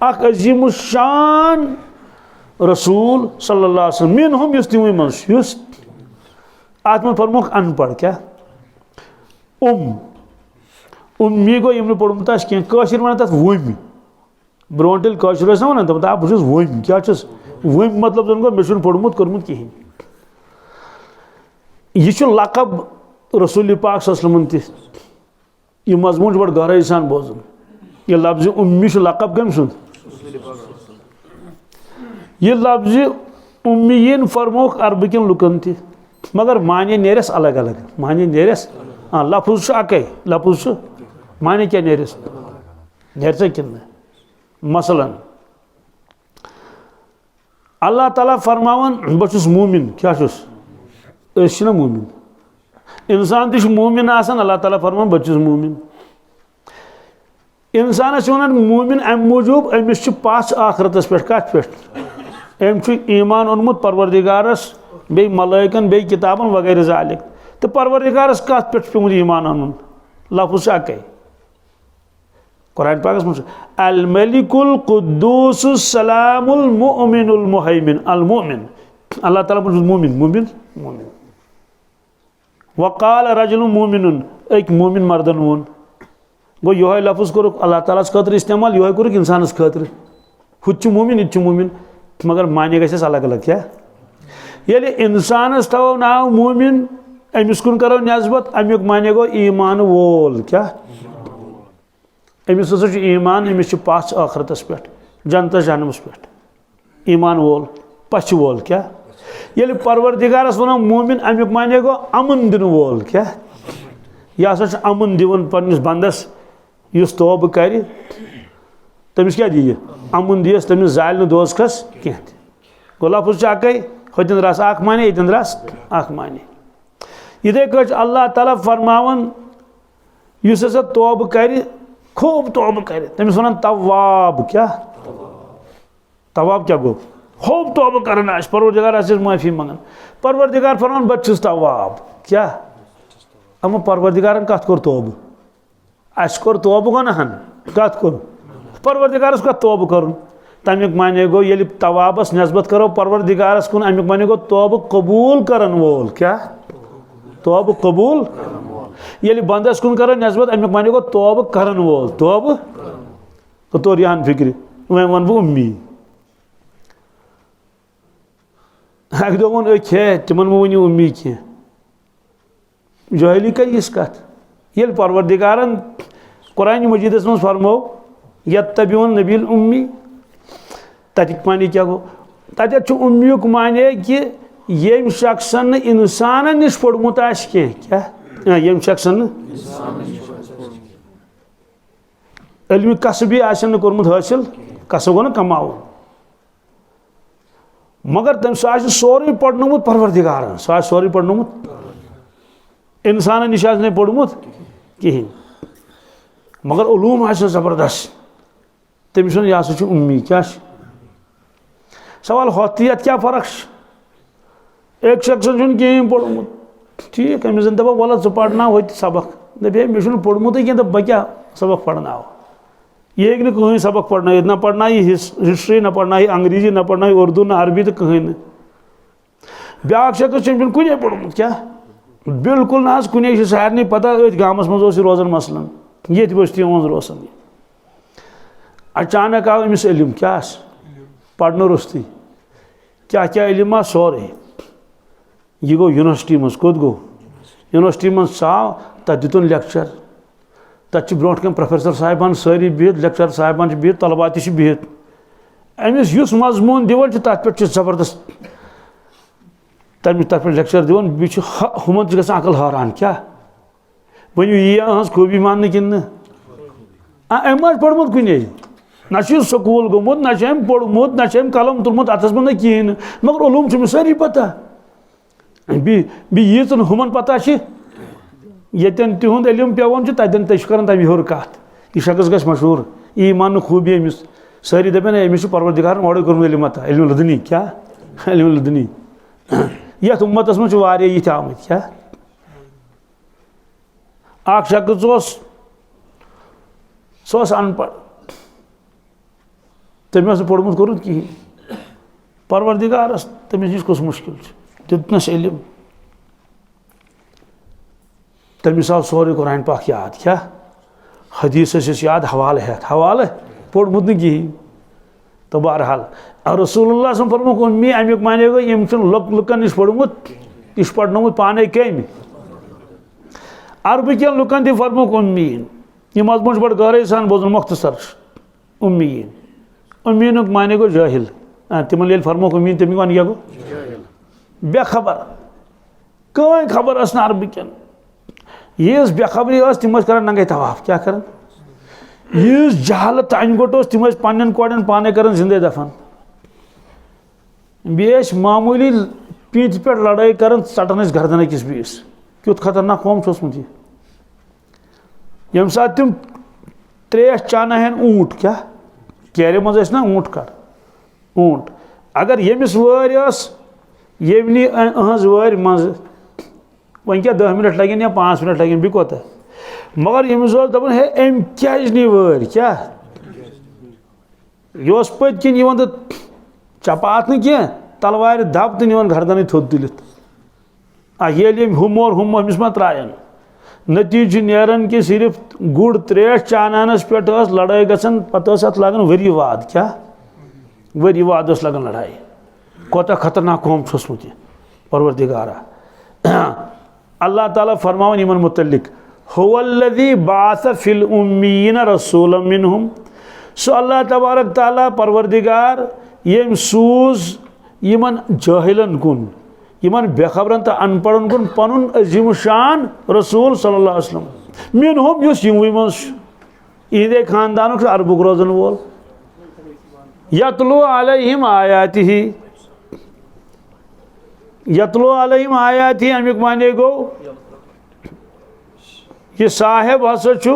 अख अजीम शान रसूल सल्लल्लाहु अलैहि वसल्लम मिनहुम युस्तिमु मस युस आत्मा फरमुख अनपढ़ क्या उम्मी गो यम पढ़मुत कह कशर वन तथ वम ब्रोंटिल कशर ना वन दप बस वम क्या वम मतलब जन गो मे पढ़मुत कर्मुत कहें यह लकब रसूल पाक सल्लम तह मजमून बड़ गहराई सान बोजन यह लफ्ज़ उम्मी लकब कम सुन यह लफ्ज़ उम्मीन फरमोक अरबकिन लुकन तह मगर माने नेरस अलग अलग माने नेरस हाँ लफ्ज़ अकै लफ्ज़ माने क्या नेरस नेरस किन मसलन अल्लाह ताला फरमावन बस मोमिन क्या मोमिन इंसान तह मोमिन आसान अल्लाह ताला फरमान बस मोमिन इंसानस वन मोमिन अम मूजूब अमिस पस आखरतस पे कत पे अम ईमान ओनमुत परवरदिगारस बे मलाइकन बे किताबन वगैरह जालिक तो परवरदिगारस कत पे पेमुत ईमान अन लफ्ज़ अकै कुरान पाकस मज अल मलिकुल कुद्दूस सलामुल मुमिनुल मुहैमिन अल मुमिन अल्लाह ताला मोमिन मोमिन मोमिन वक़ाल रजुलुन मोमिनुन एक मोमिन मर्दन वोन गो यह लफ्ज़ कोर अल्लाह ताला खतर इस्तेमाल यह कोर इंसानस खतर हुत मोमिन इत मोमिन मगर माने गस अलग अलग क्या ये इंसानस थो नाव मोमिन अमिस कुन करो नस्बत अमुक माने गो ईमान वोल क्या अमिस हसा ईमान अमिस पस आखरतस पे जनत जहनमस पे ईमान वोल पछ वोल क्या ये परवरदिगारस वन मोमिन अमुक माने गो अमन दिन वोल क्या यह हसा अमन दिवन पन्निस बंदस युस तौब कर तमिस क्या दी अमन दियस तमिस जाल न दोस खस कह गो लफ्ज़ अकै होतिन रस अख माने यतिन रस अख माने इधे कच अल्लाह ताला फरमावन युस हसा तौब कर खूब तौब कर तमिस वन तवाब क्या तवाब क्या गो खूब तौब करन आस परवरदिगार आस माफी मंगन परवरदिगार फरमान बच्चस तवाब क्या अम परवरदिगारन कत कोर तौब अस कोर तौब गो नहन कत कोर परवरदिगारस कत तौब कर तमिक माने गो ये तवाबस नस्बत करो परवरदिगारस कुन अमुक माने गो तौब कबूल करन वोल क्या तौब कबूल ये बंदस कुन करो नस्बत अमुक माने गो तौब करन वोल तौब तो तोर यहाँ फिक्र वह वन बह उम्मी अक दो वो तिमन वन उम्मी कह जहली कर इस कत ये परवरदिगारन कुरान मजीदस मज फरमो यत्तबिऊन नबील उम्मी तक माने क्या गो तथ उम्मीक माने कि यम शख्सन इंसान नश पढ़मुत क्या यम शख्सन इल्म कसबी कोर्मुत हासिल कसब गो ना कमाओ मगर तम सह सोरे पढ़नमुत परवरदिगारन सह सोरे पढ़नमुत इंसान निश ने पढ़मुत कहें मगर उलूम जबरदस्त तमिस यह सह उम्मी क्या सवाल होती क्या फर्क एक शख्स कहें पढ़मुत ठीक अमिस दपा वल ज पढ़ना वो सबक दपे मे पढ़मुत कह बह क्या सबक पढ़ना ये नहीं कहीं सबक पढ़ना ना पढ़ना ही हिस्ट्री ना पढ़ना ही अंग्रेजी ना पढ़ना ही उर्दू ना अरबी तो कहीं न ब्या शख्स कुन पढ़मुत क्या बिल्कुल ना कुन सारे पता गामस मज रोजान मसलन ये बस्ती मज रोसान अचानक आव अमिस इल्म क्या पढ़न रुस्ती क्या क्या इल्म सोरे यह गो यूनिवर्सिटी मज कोत गो यूनिवर्सिटी मज आव तथ दितुन लेक्चर तथ ब्रोट कन प्रोफेसर साहिबान सारी बिहित लेक्चर साहिबान बिहित तलबा तह बिहित अमिस युस मजमून दिवन तथ पे जबरदस्त तथ पे लेक्चर दिवन बी हुमन ग अकल हारान क्या वन यह खूबी मान कि अम पढ़मुत कुन ना स्कूल गोमुत ना पढ़मुत ना कलम तुलमुत अथस मन कहें मगर उलूम सारी पता यीचन हुमन पता यन तिहुंद इल्म पेवन तन कर तम हर कत यह शख्स गि मशहूर यह मान खूबी अमिस सारी दपन अमिस परवरदिगार ओडे कोर्मुत इल्म अता इल्म लदनी क्या इल्म लदनी ये उम्मतस मज ये आमत क्या अख शख्स सह अनपढ़ तमिस पढ़मुत कोरुत कहें परवरदिगारस तमिस नश कुछ मुश्किल दितनस इल्म तमिस आव सोरे कुरान पाक याद क्या हदीस याद हवाल है हवाल पढ़मुत न कहें तो बहरहाल रसूलुल्लाह फरमुक उम्मी अमुक माने गो यम लुकन नश पढ़मुत यह पढ़नमुत पाने कम अरबकन लुकन तह फरमुक उम्मीन यह मजमून बड़ गहरे सान बोजन मुख्तसर उम्मीन उम्मीन माने गो जाहिल तिमन फरमुक उम्मीन तमिक वन क्या गो बेखबर कहीं खबर ना अरबकन यह बेखबरी तम कर नंगे तवाफ क्या कर यह जहालत अनगोट तम पन्न कोड़न पाने कर जिंदे दफन बेस मामूली पीत पे लड़ाई कर चटन गर्दन अकिस बीस क्युत खतरनाक कौम सोचमुत यम सात तम त्रेश चानहन ऊंट क्या कैरे मज ना ऊंट कर ऊंट अगर यमिस वार यमनी अहज वार मज वन क्या 10 मिनट लगन या 5 मिनट लगन बी कोता मगर यमिस दपान है अम क्या नी वार क्या यह पत किन तो चपात न कह तलवार धप तो निवन गर्दन थोद तुलित ये हम और हम अमिस मा त्रायन नतीज नेरन कि सिर्फ गुड़ त्रेश चानानस पे लड़ाई गसन पत लगन वरी वाद क्या वरी वाद लगन लड़ाई कोता खतरनाक कौम छुसमुत परवरदिगारा अल्लाह ताला फरमावन इमन मुतल्लिक हुवल्लज़ी बाअस फिल उम्मीयीन रसूलन मिनहुम सो अल्लाह तबारक ताला परवरदिगार यम सूज यमन जाहिलन कुन यमन बेखबरन तो अनपढ़न कुन पनुन अजीम शान रसूल सल्लल्लाहु अलैहि वसल्लम मिनहुम युस यमवि मज इहदे खानदानुक अरबुक रोजन वोल यतलु अलैहिम आयातिही यतलु अलैहिम आयातिही अमिक माने गो ये साहेब हसा छु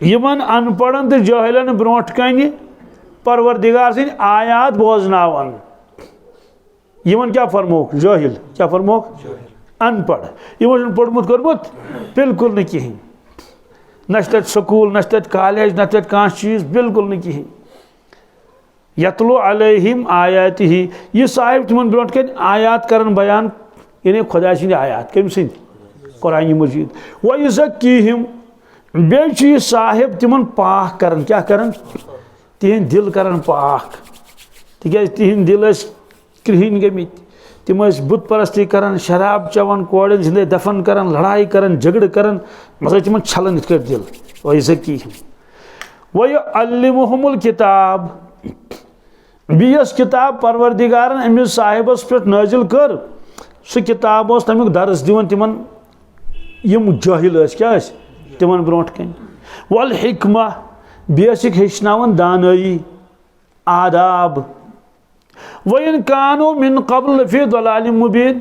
यमन अनपढ़न तो जाहिलन ब्रोट कन परवरदिगार सिंह आयात बोजनावन यमन क्या फरमोक जाहिल क्या फरमोक अनपढ़ यमन पढ़मुत कर्मुत बिल्कुल न कहें न स्कूल न कॉलेज न कह चीज़ बिल्कुल न कहें यतलु अलैहिम आयातिही यह साहिब तिमन ब्रोट कन आयात करन बयान यानी खुदा सिंह आयात कम सिंह कुरान मजीद व युज़क्कीहिम बे साहिब तिमन पाक करन क्या करन तिहन दिल करन पाक तिक तिहन दिल कृहन गमित तिम बुत परस्ती करन शराब चवन कोड़न जिंदे दफन करन लड़ाई करन झगड़ करन मजा तिम छलन इत दिल व युज़क्कीहिम व युअल्लिमुहुमुल किताब बीस किताब परवरदिगारन अमिस साहिबस पे नाजिल कर सह किताब तमिक दर्स दिवन तिमन यम जाहिल क्या तिमन ब्रोट कन वल हिकमा बेसिक हेचनावन दानई आदाब वइन कानो मिन कबल लफी दलाल मुबीन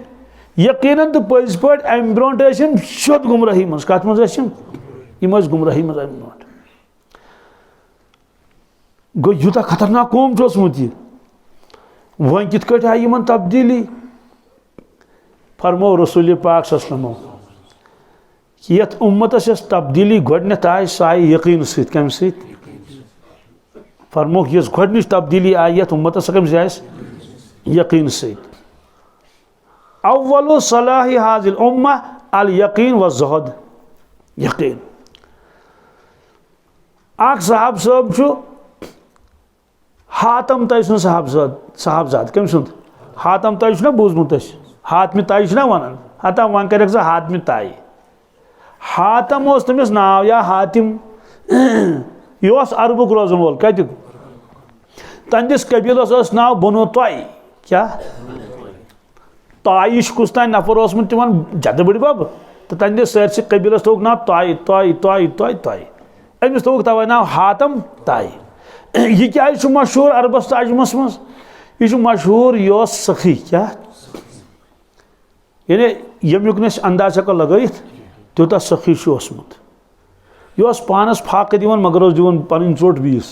यकीनन तो पज पे अम ब्रोट शोद गुमराही मज कत मज गुमराही मज अम ब्रोट गो यूता खतरनाक कौम यह वन कित कट आई इन तब्दीली फरमो रसूल पाक सल्लल्लाहु कि यत उम्मतस यस तब्दीली गोडनेथ आय सह आय यकीन सत कम सत फरमो यस गोडनिच तब्दीली आय यत उम्मतस कम आय यकीन सत अव्वलु सलाहि हाजिल उम्मा अल यकीन व ज़ुहद यकीन आख साहब साहब छु हातम तय सुन साहबजाद कम सुन हातम तय ना बूजमुत हातम तय ना वन हता वन कर हातम तय हातम तमिस नाव या हातिम यह अरबुक रोजन वोल कत तंदिस कबीलस नाव बनो तय क्या ताइश कुस तान नफर तिमन जद बड़ बब तो तंदिस सरस कबीलस थोक नाव तय तय तय तय तय अमिस थोक तवे नाव हातम तय यह क्या मशहूर अरबस ताजमस मज यह मशहूर यह सखी क्या यानी यमुक न अंदाज हेको लगत तूत सखी ओसमुत यह पानस फाक दिवान मगर दिवान पन चोट बीस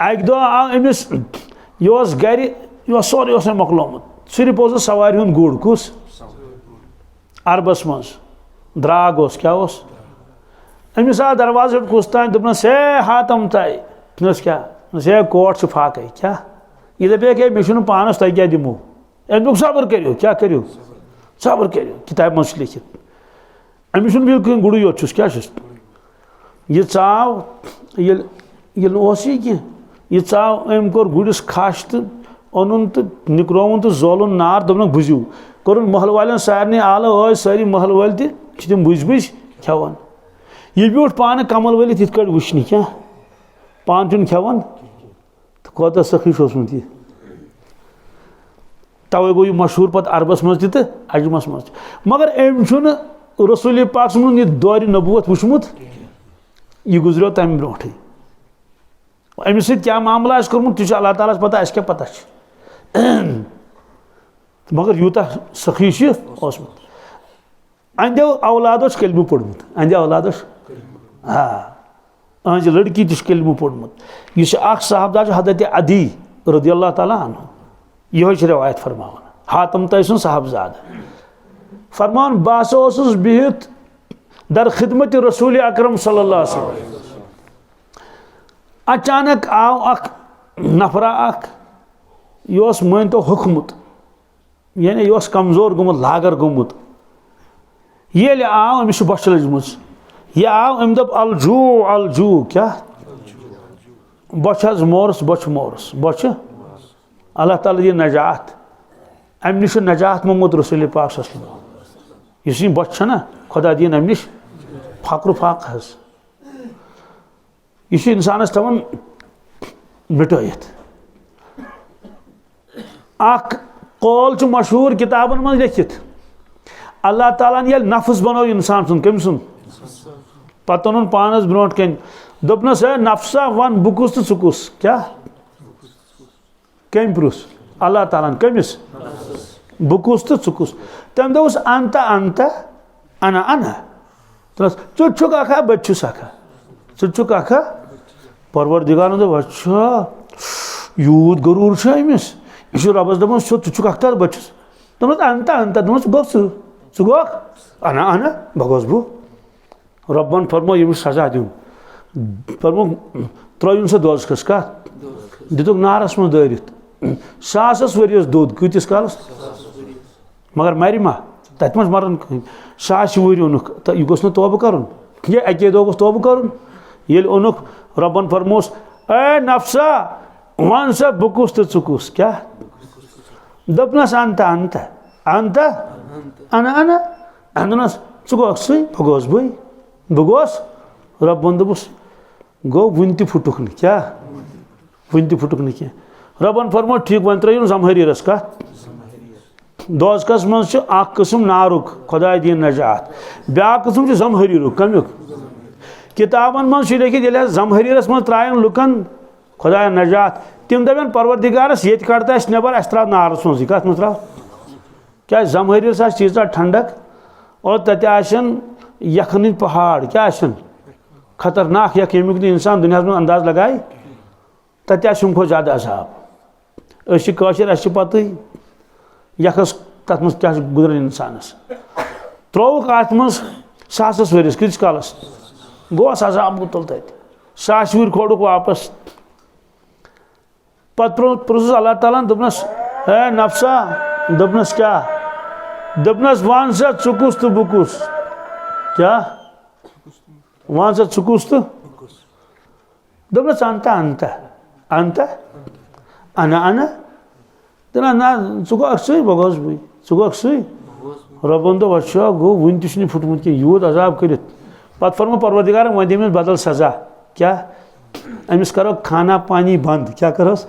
अक दो आव अमिस यह गर यह सोरे मकलोमुत सिर्फ सवार हुंद गुड़ कुस अरबस मज द्राग क्या अमिस आ दरवाजे कुस तान दोपनस हे हातम तय क्या हे कोट फाक क्या यह दपे क्या मे पानस तय क्या दिमो अमुक सब्र करो क्या करो सब्र करो किताब मज लिखित अमिस बिल्कुल गुड़ योत क्या यह चाव यह कह चाव अम कोर गुड़िस खश तो ओन तो निकरोन तो जोलन नार दोपन बुझू कोर महल वाले सारे आल सारी महल वाले तम बुझ बुझ खेवान यह ब्यूठ पान कमल वलित इत वुचन क्या पान चुन खेवान तो कोता सखी ओसमुत यह तवे गो यह मशहूर पे अरबस मज तो अजमस मज मगर अम रसूल पाक सुन यह दौर नबूवत वुचमुत यह गुजरो तम ब्रोट अमिस क्या मामला कोर्मुत तह अल्लाह ताला पता अस क्या पता मगर यूता सखी ओसमुत अंदो औलाद कलमु पोर्मुत अंदो औलाद अहज लड़की तह कलमु पोर्मुत यह साहबदार हजरत अदी रदियल्लाहु ताला अन्हु यह रवायत फरमान हातम तय सुन साहबजाद फरमान बास बिहित दर खिदमत रसूल अकरम सल्लल्लाहु अलैहि वसल्लम अचानक आव अख नफरा अख यह मान तो हुकमुत यानी यह कमजोर गोमुत लागर गोमुत ये आव अमिस बश लजम यह आव अम दप अलजू क्या बश मोरस बश मोरस बश अल्लाह ताला दी नजात अम निश नजात मोहम्मद रसूल पाक सल्लल्लाहु अलैहि वसल्लम यह बश ना खुदा दीन अम निश फक्र फाक हज यह इंसानस तवन मिटयत अख कौल मशहूर किताबन मज लिखित अल्लाह ताला ये नफ्स बनो इंसान सुन कम सुन पत ओन पानस ब्रोट कन दोपनस है नफ्सा वन बुकुस तो चुकुस क्या कम प्रुस अल्लाह ताला कमिस बुकुस तो चुकुस तम दोस अंत अंत अना अना चुक आखा बच्चुस आखा चुक आखा परवरदिगार अच्छा यूत गरूर अमिस यह रबस दपान चुक अख्तर बच्चुस दोपस अंत अंत दोपस गो गोख अना अना बगोस बह रब्बन फरमो यमिस सजा दिन फरमो त्रुन सह दोजखस कत दितुक नारस मज दारित सासस वरियस दोद कतिस कालस मगर मर मा तत मज मरन सास वरी ओनुक तो यह गोस तौबह कर यह अके दो गोस तौबह कर ये ओनुक रब्बन फरमोस ए नफ्सा वन सा बुकुस तो चुकुस क्या दपनस अंत अंत अंत अना अना अंदनस चुक सी बगोस बगोस रब्बन दोपस गो वन तह फुटुक न क्या वन तह फुटुक न क्या रब्बन फरमो ठीक वन त्रुन जमहरीरस कत दोजकस मज कस्म नारुक खुदा दीन नजात ब्या कस्म जमहरीरुक कमुक किताबन मन लिखित ये जमहरीरस मज त्रायन लुकन खुदा नजात तम दपन परवरदिगारस ये कड़ता नबर अस त्रा नारस मज कत मज त्रा क्या जमहरीरस तीजा ठंडक और तन यखन पहाड़ क्या खतरनाक यख यमुक इंसान दुनिया में अंदाज लगाए तम खो ज्यादा अजाब पत यखस तथ मज क्या गुजरन इंसानस त्रोक अत मज सासस वरिस किस कालस गोस अजाब गुतल तत सास वुर खोड़ुक वापस पत पुरुष अल्लाह ताला दोपनस है नफ्सा दोपनस क्या दोपनस वन सा चुकुस तो बुकुस क्या वन सा चुकुस तो दोपनस अंता अंता अंता अना अना तना ना चुको अक्सुई बगोस बुई चुको अक्सुई रबन दो अच्छा गो वन तुझे फुटमुत के यूत अजाब कर पत फरमा परवरदिगार वह दिमस बदल सजा क्या अमिस करो खाना पानी बंद क्या करोस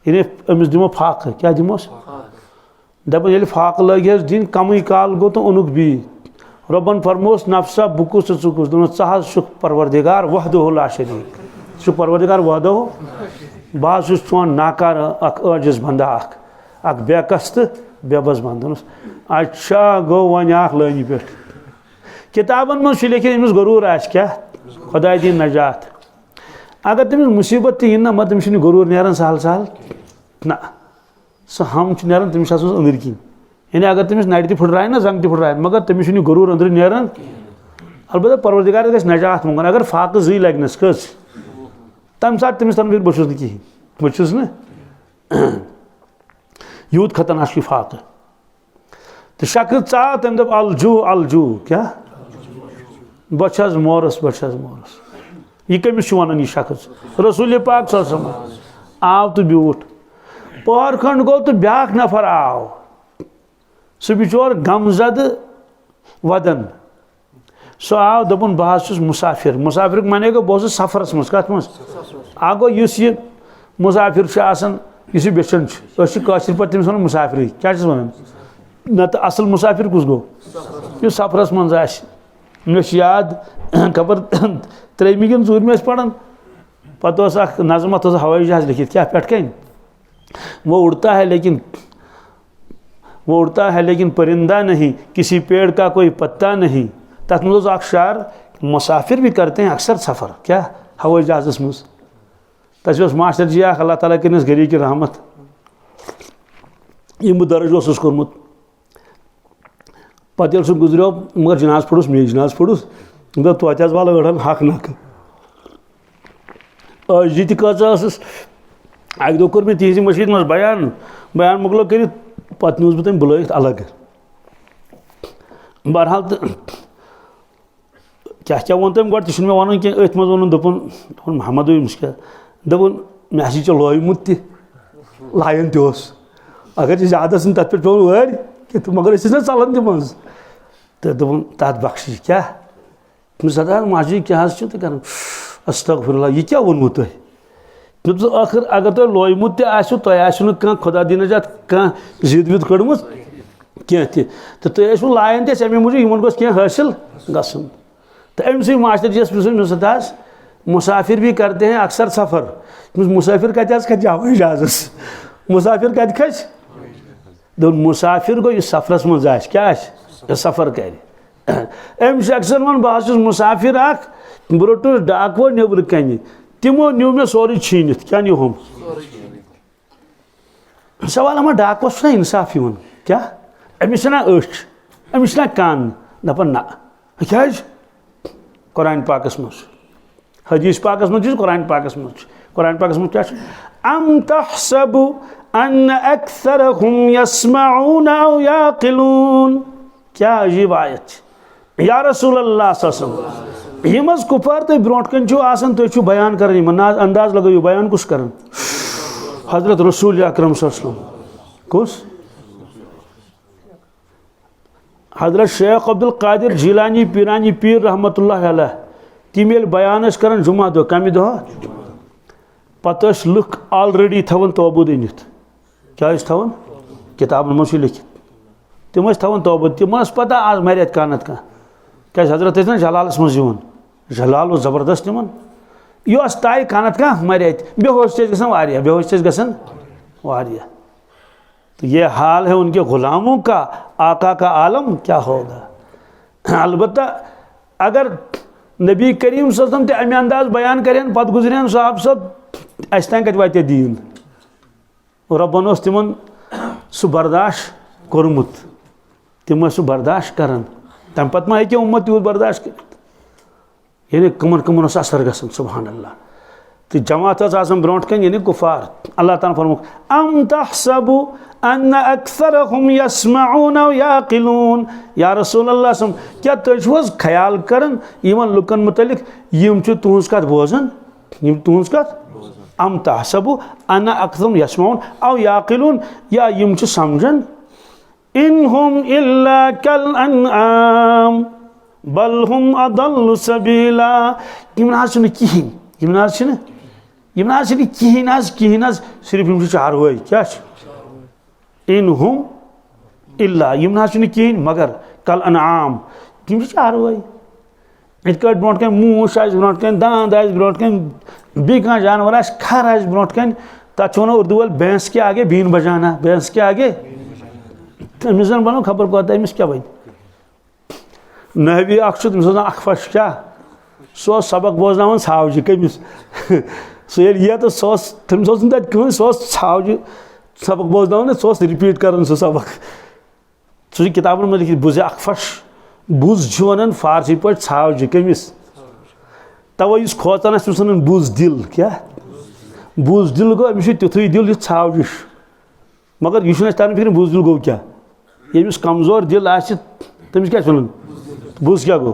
अमिस दिमो फाक क्या दिमोस दपन ये फाक लगे दिन कम काल गो तो उनुक भी रबन फरमोस नफ्सा बुकुस तो चुकुस दोनों चाह सुख परवरदिगार वहदो ला शरीक सुख परवरदिगार वहदो बास चोन नाकार अजिज बंदा अख बेकस तो बेबस बंद अच्छा गो वन लानी पे किताबन मज लिखित अमिस गरूर आस क्या खुदा दिन नजात अगर तमिस मुसीबत तीन ना मत तमिस गरूर नेरान सहल सहल ना सह हम नेरान तमिस अंदर किन यानी अगर तमिस नड़ तह फुटराय ना जंग तह फुटराय मगर तमिस गरूर अंदर नेरान अलबत्ता परवरदिगार गस नजात मंगन अगर फाक जी लगनस कस तम सात तमिस तन बस कहें बस ना यूत खतरनाक फाक तो शक चा तम दप अलजू अलजू क्या बस मोरस यह कमिस वन यह शख्स रसूल पाक आव तो ब्यूठ पहर खंड गो तो ब्या नफर आव सह बिचोर गमजद वदन सह आव दोपन बह मुसाफिर मुसाफिर माने गो बहुत सफरस मज कत मज आ गो यह मुसाफिर यह बेचन काशिर पे तमिस वन मुसाफिर क्या वन न तो असल मुसाफिर कुस गो यह सफरस मज आ मे याद खबर त्रेमी कि ूरमी पढ़ान पत नज़म अत हवाई जहाज लिखित क्या पेट कन वो उड़ता है लेकिन परिंदा नहीं, किसी पेड़ का कोई पत्ता नहीं। तथ मज शार मुसाफिर भी करते हैं अक्सर सफ़र क्या हवाई जहाज़ मज तस मास्टर जी अल्लाह ताला करिस गरी की रहमत यम दर्ज कोर्मुत पे सह गुजरो मगर जनाज फुड़स मे जनाज फुड़स तो वाल अड़न हक नक जी तस अक दो कोर मे तिज मशीद मज बयान मुकलो कर पे नीस बह तम बुलत अलग बहरहाल तो क्या क्या वो तम गो तह मे वन कह अथ मज दोपन मोहम्मद क्या दोपन मे हसा लोमुत लायन तस अगर ज्यादा तथ पे पे वर मगर ना चलान तम तो दोपन तथ बख्शी क्या सदा माजी क्या कर अस्तगफिरुल्लाह यह क्या वोनमुत तुम आखिर अगर तुम लोमुत तुम खुदा दी नजात कह जिद विद कड़मुत कह तो तुम लायन तमे मूजूब इन गोस कह हासिल गसन तो अमस मास्टर जी सदास मुसाफिर भी करते हैं अक्सर सफ़र मुसाफिर कत हवाई जहाज़स मुसाफिर कत खस दोन मुसाफिर गो यह सफ़रस मज क्या सफ़र कर अम शख्सन वन बह मुसाफिर बह रोटुस डाकवो नबर कन तमो न्यू मे सोरे छीनित क्या न्यू हम सवाल हमारा डाकवस इंसाफ क्या अमिस अमिस कान दपान ना क्या कुरान पाकस मज हदीस पाकस मज कुरान पाकस मज क्या अम तहसबु अन अक्सरहुम यस्मऊन औ याकिलून क्या अजीब आयत या रसूल अल्लाह सल्लल्लाहु यम कुफार तुम ब्रोट कन तुम बयान कर अंदाज लगो बयान कुछ कर हजरत रसूल अकरम सल्लल्लाहु कुस हजरत शेख अब्दुल कादिर जिलानी पीरानी पीर रहमतुल्लाह अलैह तिम ये बयान कर जुमा दो कम दह पत लुक ऑलरेडी थवन तोबूद अनित क्या थवन किताबन मज लिखित तम थवन तोबूद तम पता आज मर कह नत क्या हजरत ना जलालस मज जलाल ज़बरदस्त तिमन यह ताई कानत का मरे बेहोश गया बेहोश गसन वारिया। तो ये हाल है उनके ग़ुलामों का, आका का आलम क्या होगा। अलबत्ता अगर नबी करीम सल्लल्लाहु अलैहि वसल्लम ते अमे अंदाज बयान करें पत गुजरें साहब सब अस तान कत वाते दीन रब्बन ओस तिमन सह बर्दाश्त कोरमुत तिम सह बर्दाश्त करन तम पत मा हेके उम्मत यूत बर्दाश्त कर यानी कमन कमन असर गसन सुभान अल्लाह। तो जमात ब्रोट कन यानी कुफार अल्लाह ताला फरमुक अम तहसबु अन्न अक्सरहुम यस्मऊन व याकिलून या रसूल अल्लाह सम क्या तुझ ख्याल करन यमन लुकन मुतलिक यम छु तुहस कत बोजन यम तुहस कत अम तहसबु अन्न अक्सरहुम यस्मऊन अव याकिलून या यम छु समझन इनहुम इल्ला कल अनआम बल हुम अदल्लु सबीला यम न किहिन यम न किहिन सिर्फ यम चारवई क्या इन हम इल्ला यम न किहिन मगर कल अनआम यम चारवई इत ब्रोट कन मूश आ ब्रोट कन दांद आ ब्रोट कन बी कह जानवर आ खर आ ब्रोट कन तथ वन उर्दू वाल भैंस के आगे बीन बजाना भैंस के आगे अमिस जन बनो खबर कत अमिस क्या बन नहवी अखफश क्या सह सबक बोजन छावज कमिस सह ये तो तमिस तक सह छावज सबक बोजन सह रिपीट कर सह सबक सह किताबन में लिखित बुझ अखफश बुझ वन फारसी पे छावज कमिस तवे खोचान वन बुझ दिल क्या बुझ दिल गो अमिस तुथु दिल छावज मगर यह तरन फिर बुझ दिल गो क्या यमिस कमजोर दिल तमिस क्या वन बुझ क्या गो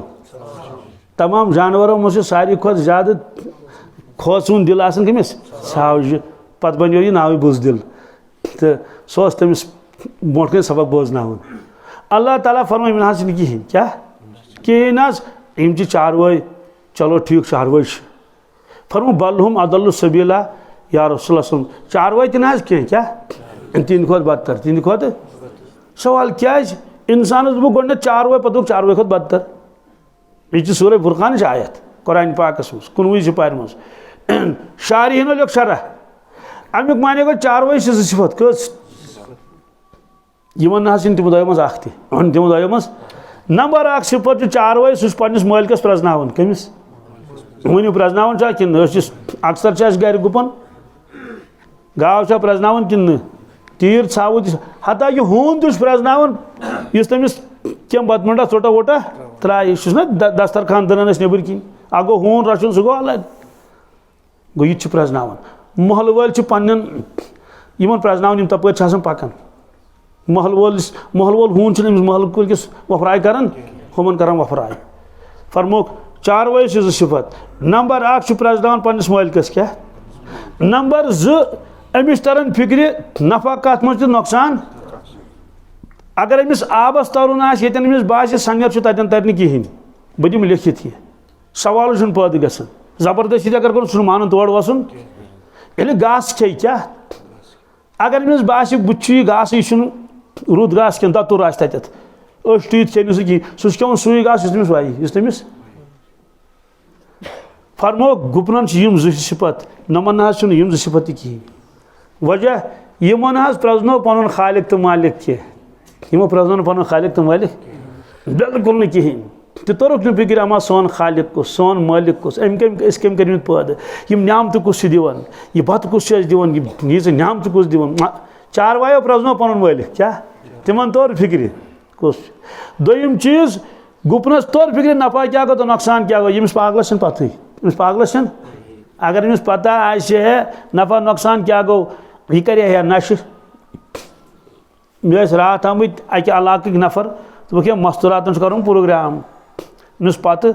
तमाम जानवरों में से सारी खुद ज्यादा खोचून दिल आसन कमिस छावज पत बनो यह नाव बुझ दिल तो सह तमिस ब्रोट कन सबक बोजन अल्लाह ताला फरमाय यम न कहें क्या कहें यम चारवई चलो ठीक चारवई फरमो बल हुम अदल्लु सबीला या रसूल सल्लल्लाहु अलैहि वसल्लम चारवई तो न कहें क्या तिंद खुद बदतर तिंद खुद सवाल क्या इंसान वो गोड चारवई पत चारवई खुद बदतर यह सूरह फुरकान आयत कुरान पाकस मज 19 पार मज शारिहीनो लिख शरह अमुक माने गो चारवई सिफत कस यमन न तिमो दो मज तिमो दो मज नंबर 1 सिफत चारवई सह पन्निस मालिकस प्रजनावन कमिस वनु प्रजनावन कि अक्सर गर गुपन गाव प्रजनावन कि तीर छाव हता यह हून तुम प्रजनावन इस तमिस कम बदमंडा चोटा वोटा त्राय दस्तरखान दन नबर कन आ गो हून रचुन सह गो अलग गो यह प्रजनावन महल वाल पन्न प्रजनावन तपर पकान महल वोल हून महल कुल किस वफराय कर हुमन कर वफराय फरमोक चारवई से सिफत नंबर 1 प्रजनावन पन्निस मालिकस क्या नंबर 2 अमिस तरन फिक्र नफा कत मज नुकसान अगर अमिस आबस तरन आमिस बासे संगर तन तरन कहें बह दिम लिखित यह सवाल पैदा गसान जबरदस्ती अगर कर सह मान तोड़ वसन ये घास खे क्या अगर अमिस बास बुत घास यह रुद घास कह ततुर आ तथ टीत खे सह सह सुई घास तमिस वाई तमिस फरमो गुपन यम 2 सिफत नमन यम 2 सिफत कहें वजह यमन प्रजनो पन खालिक तो मालिक कह यमो प्रजनो पन खालिक तो मालिक बिल्कुल न कहें तो तोरुक न फिक्र अमा सोन खालिक कुस सोन मालिक कुस कम कर पैदा यम न्यामत कुस दिवान यह बत कुस दिवान यह न्यामत कुस दिवान चारवायो प्रजनो पन मालिक क्या तिमन तोर फिक्र कुस दोयम चीज गुपनस तोर फिक्र नफा क्या गो तो नुकसान क्या गो यमिस पागलस पत अमिस पागलस अगर अमिस पता आए नफा नुकसान क्या गो यह कर नश मे रात आमत अक इलाक नफर तो क्या मस्तूरात कर प्रोग्राम अमिस पत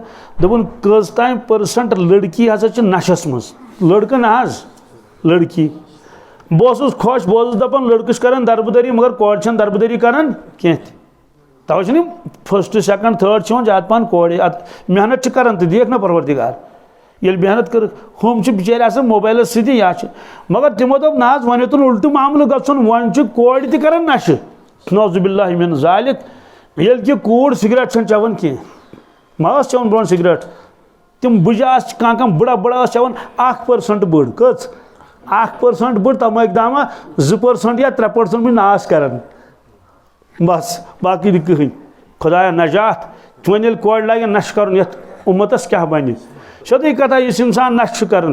दोपन कज तान % लड़की हसा नशस मज लड़का ना लड़की बह खुश बह दपान लड़कस कर दरबदरी मगर कोड़ दरबदरी कर कह तवे 1st 2nd 3rd ज्यादा पान कोड़े मेहनत कर तो देख ना परवरदिगार ये मेहनत कर हम बिचार मोबाइल सती या मगर तमो दोप ना वन तुन उल्टू मामल गन वन कोड़ तर नश नौजुबिल्लाहि मिन ज़ालिक ये कूड़ सिगरेट चवन कह मा चवन ब्रो सिगरेट तम बुझास कह बुढ़ा बुढ़ा चवन 1% बुढ़ कच 1% बुढ़ तमक दामा 2% या 3% भी नाश कर बस बाकी कहीं खुदाया नजात वन ये कोड़ लगे नश कर उम्मतस क्या बन सदी कथा इस इंसान नश कर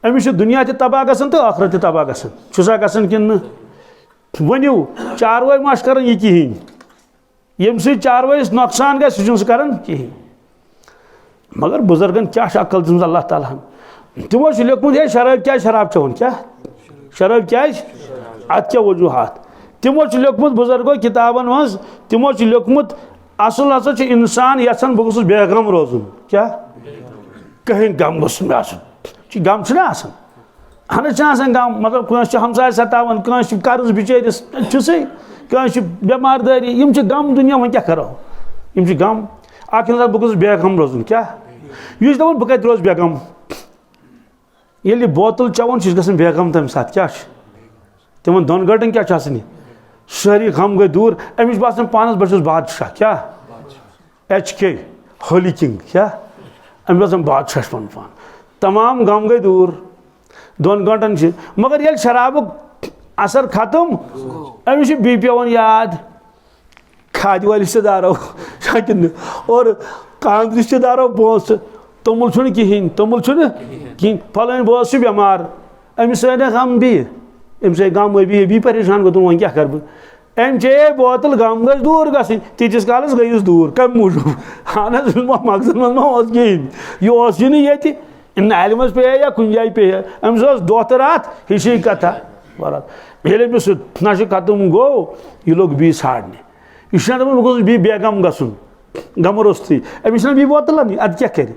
अमिस दुनिया तबाह गसन तो आखरत तबाह गसन गसन कि वनु चारवाई माश कर यह कहें यम सी चारवाईस नुकसान गह कर कहें मगर बुजुर्गन क्या अकल दिन अल्लाह ताला तमो लिखमुत है शराब क्या शराब चवन क्या शराब क्या अत क्या वजूहत तमो लिखमुत बुजुर्गो किताबन मज तमो लिखमुत असल हसा इंसान यसान बह गुस बेगम रोजुन क्या कहीं गम गुस मे आसन गम अहन गम मतलब हमसाय सतावन कर्ज बिचारिस बेमारदारी गम दुनिया वह क्या करो गम अख इंसान बह गुस बेगम रोजुन क्या यह दपान बह कत रोज बेगम ये बोतल चवन गसन बेगम तम साथ क्या तिमन 2 घंटन क्या सारी गम गई दूर अमिस बासन पानस बस बादशाह क्या HK होली किंग क्या अमिस बासन बादशाह पन पान तमाम गम गई दूर 2 घंटन मगर ये शराब असर खत्म अमिस BP वन याद खाद वाले रिश्तेदारों और कान रिश्तेदारों पोस तमुल छुन कहें तमुल छुन कहें फलान बोस बेमार अमिस गम भी अमिस गम अभी परेशान गो वह क्या कर अम चे बोतल गम गई दूर गई तीस कालस गईस दूर कम मूजूब अहन मकसद मज कहें यह नाल मज पे या कुछ जाए पे अमिस दोत रात हिशी कथा ये अमिस नशे खत्म गो यह लोग बी साड़ने यह बह बी बेगम गसन गम रोस्ती अमिस बी बोतल अन अद क्या कर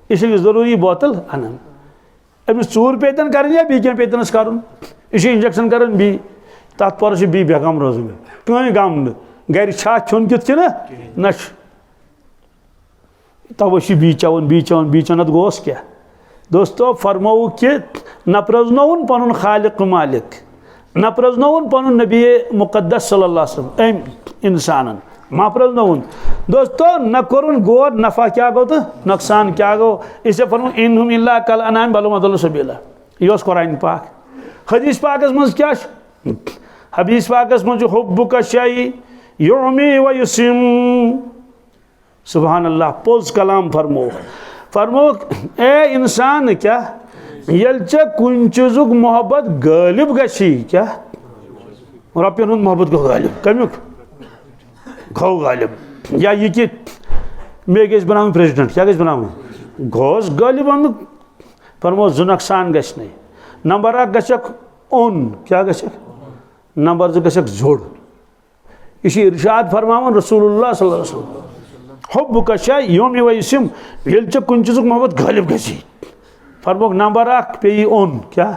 यह जरूरी बोतल अन अमिस चूर पेतन कर या बी क्या पेतनस कर इंजेक्शन कर बी तथ पर बी बेगम रोजन कहीं गम न गर छुन कित नश तवे बी चवन गोस क्या दोस्तों फरमाऊ कि न प्रजनौन पन खालिक मालिक न प्रजनौन पन नबी मुकद्दस सल्लल्लाहु अलैहि वसल्लम इंसान मा प्रजनौन दोस्तों न करुन गौर नफा क्या गो तो नुकसान क्या गो इसे फरमाऊ इनहुम इल्ला कल अनाम बल अदल्लु सबीला यह कुरान पाक हदीस पाकस मज क्या हदीस पाकस मज हुब्बुक शै युमी व युसिम सुभान अल्लाह पोज कलाम फरमो ए इंसान क्या ये कुन चीजुक मोहब्बत गालिब गशी क्या रपियन हुंद मोहब्बत गो गालिब कमुक गो गालिब या यह कि मे गस बनाऊं प्रेसिडेंट क्या गस बनाऊं गोस गालिब अमुक फरमो जु नुकसान गश नहीं नंबर 1 गशक ओन क्या गशक नंबर 2 गशक जोड़ यह इरशाद फरमावन रसूलुल्लाह सल्लल्लाहु अलैहि वसल्लम हुब्बुक शै युमी व युसिम ये कुन चीजुक मोहब्बत गालिब गशी फरमोक नंबर 1 पे ओन क्या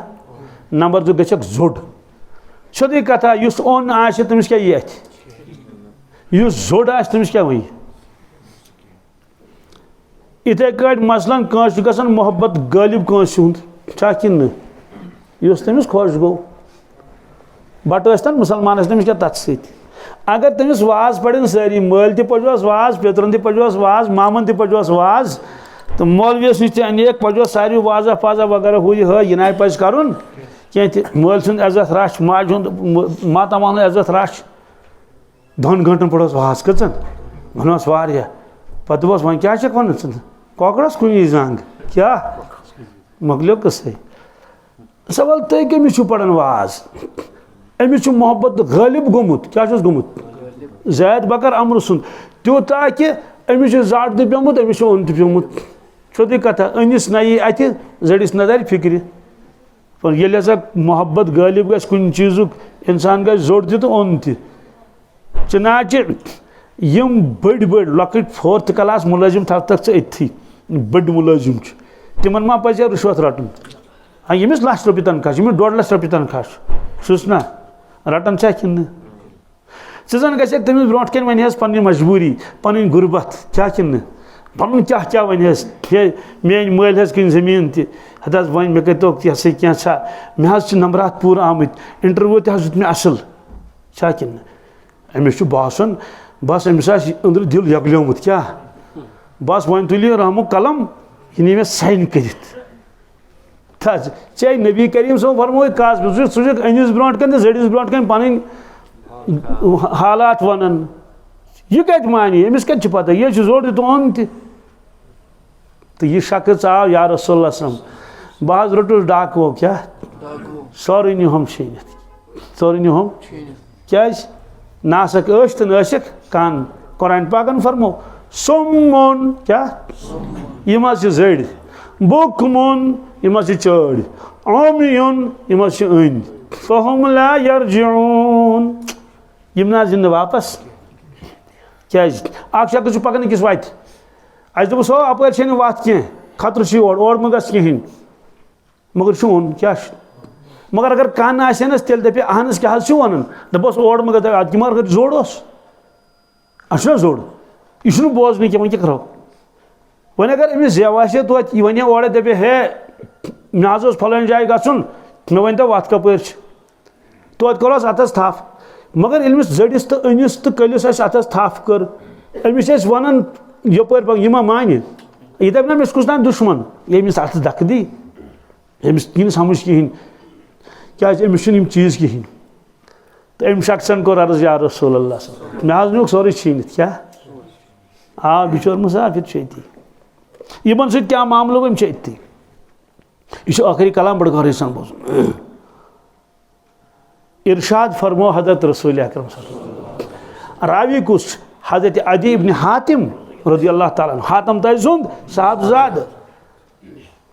नंबर 2 गशक जोड़ सदी कथा युस ओन आशे तमिस क्या ये युस जोड़ आशे तमिस क्या वही इथे कट मसलन कांस गसन मोहब्बत गालिब कांस हुंद छा किन युस तमिस खुश गो बट अस्तन मुसलमान तमिस क्या तथ सत अगर तमिस वाज पड़न सारी मल ति पजोस वाज पेतरन ति पजोस वाज मामन ति पजोस वाज तो मौलवियस निश अनेक पजोस सारी वाजा फाजा वगैरह हुई यह ना पज कर मल सुंद इज्जत रश माज मातामान इज्जत रश 2 घंटन पढ़ोस वाज कचन वनोस वारिया पत दोस वन क्या वन कॉकड़स कुन जंग क्या मकलो कसे सवाल तुम कमिस पढ़ान वाज अमिस मोहब्बत गालिब गोमुत क्या गोमुत जैद बकर अमर सुंद त्यूता कि अमिस जाट ति प्योमुत अमिस ओन ति प्योमुत छोटी कथा अनिस नई अत जड़िस नदर फिक्र पर ये हसा मोहब्बत गालिब गस कुन चीजुक इंसान गस जोड़ तो ओन ति चनाचे यम बड़ बड़ लकट 4th क्लास मुलाजिम तक अथी बड़ मुलाजिम तिमन मा पज रिश्वत रटन हाँ यमिस लाख रुपये तनख्वाह यमिस 1.5 लाख रुपये तनख्वाह सुस ना रटन कि जन गस तमिस ब्रो कन वन पन मजबूरी पन गुर्बत क्या कि पन क्या क्या वन मेन मल कन जमीन तथ वन मे करो यह क्या मे नंबरात पूर आमत इंटरव्यू तह मे असल क्या कि अमिस बासन बस अमिस अंदर दिल यगलियोमुत क्या बस वन तुल रहमु कलम यह नी मे साइन कर चाहे नबी करीम सो फरमो कास सह अनिस ब्रोट कन जड़िस ब्रोट कन पन हालात वन यह कत मानी अमिस कत पता यह जोड़ तुम तो यह शख्स आव या रसूलुल्लाह बह रोटुस डाको क्या सोरे निहम छीनित सोरे निहम क्या नासक ऐश तो नासिक कान कुरान पाकन फरमो सोमन क्या यह जड़ बुकमुन यह चढ़ आमियुन यह अंद फहुम ला यरजिऊन यम ना जिंद वापस क्या शख्स पकन किस वत अस दोपस अप वत कह खतर और मह गस कहें मगर ओन क्या मगर अगर कान आस तेल दपे अहनस क्या वन दपस और मगर जोड़ अच्छा जोड़ यह बोजन क्या क्या करो वन अगर अमिस जेव आसे तोत यह वन और दपे हे मे फलान जाए गन मे वन तो वत कप तोत करोस अतस थफ मगर अमिस जड़िस तो अनिस तो कलिस अतस थफ कर अमिस वन यपर यह मा मान यह दप ना मे कुछ तान दुश्मन ये अमिस अत धक दी अमिस यह समझ कहें क्या अमिस चीज़ कहें तो अम शख्सन कोर अर्ज या रसूलुल्लाह मे नुक सोरे छीनित क्या आ बिचोर मुसाफिर यमन सत क्या मामलो अम अति यह आखिरी कलाम बड़ गौर सान बोज इरशाद फरमो हजरत रसूल अकरम रावी कुस हजरत अदी इब्न हातिम रज़ियल्लाहु ताला अन्हु हातम ताई सुंद साहबजाद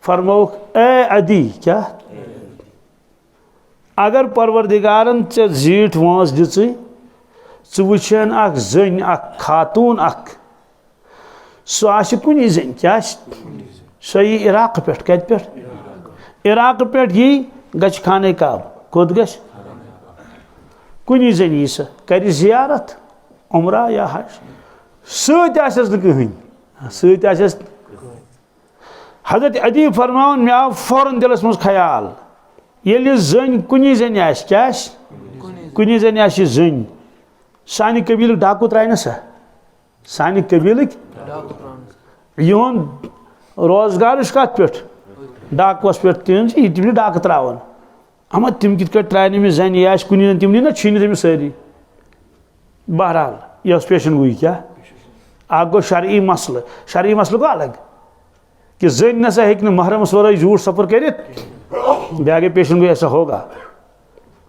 फरमो ए अदी क्या अगर परवरदिगारन चे जीठ वॉस दिच वुचन अख जन अख खातून अख सो आश कुनी जन क्या सो यी इराक पे कत पे इराक पे यी गछ खाने काब कोत गछ कुनी जन यी सह कर जियारत उमरा या हज सत आसस न कहीं सत आसस हजरत अदी फरमान मे आव फौरन दिलस मज ख्याल ये जन कुनी जन आस क्या कुनी जन आस जन सानि कबील डाकू त्राय सा सानि कबील यून रोजगार कत पे डाकुस पे तिम डाक त्रावन अमा तिम कित त्राय नमिस जन यह कुन तिम ना छीन तमिस सारी बहरहाल यह पेशन गोई क्या अख गो शरई मसल गो अलग कि जन नसा हे महरमस वर झूठ सफर कर गई पेशन गोई ऐसा होगा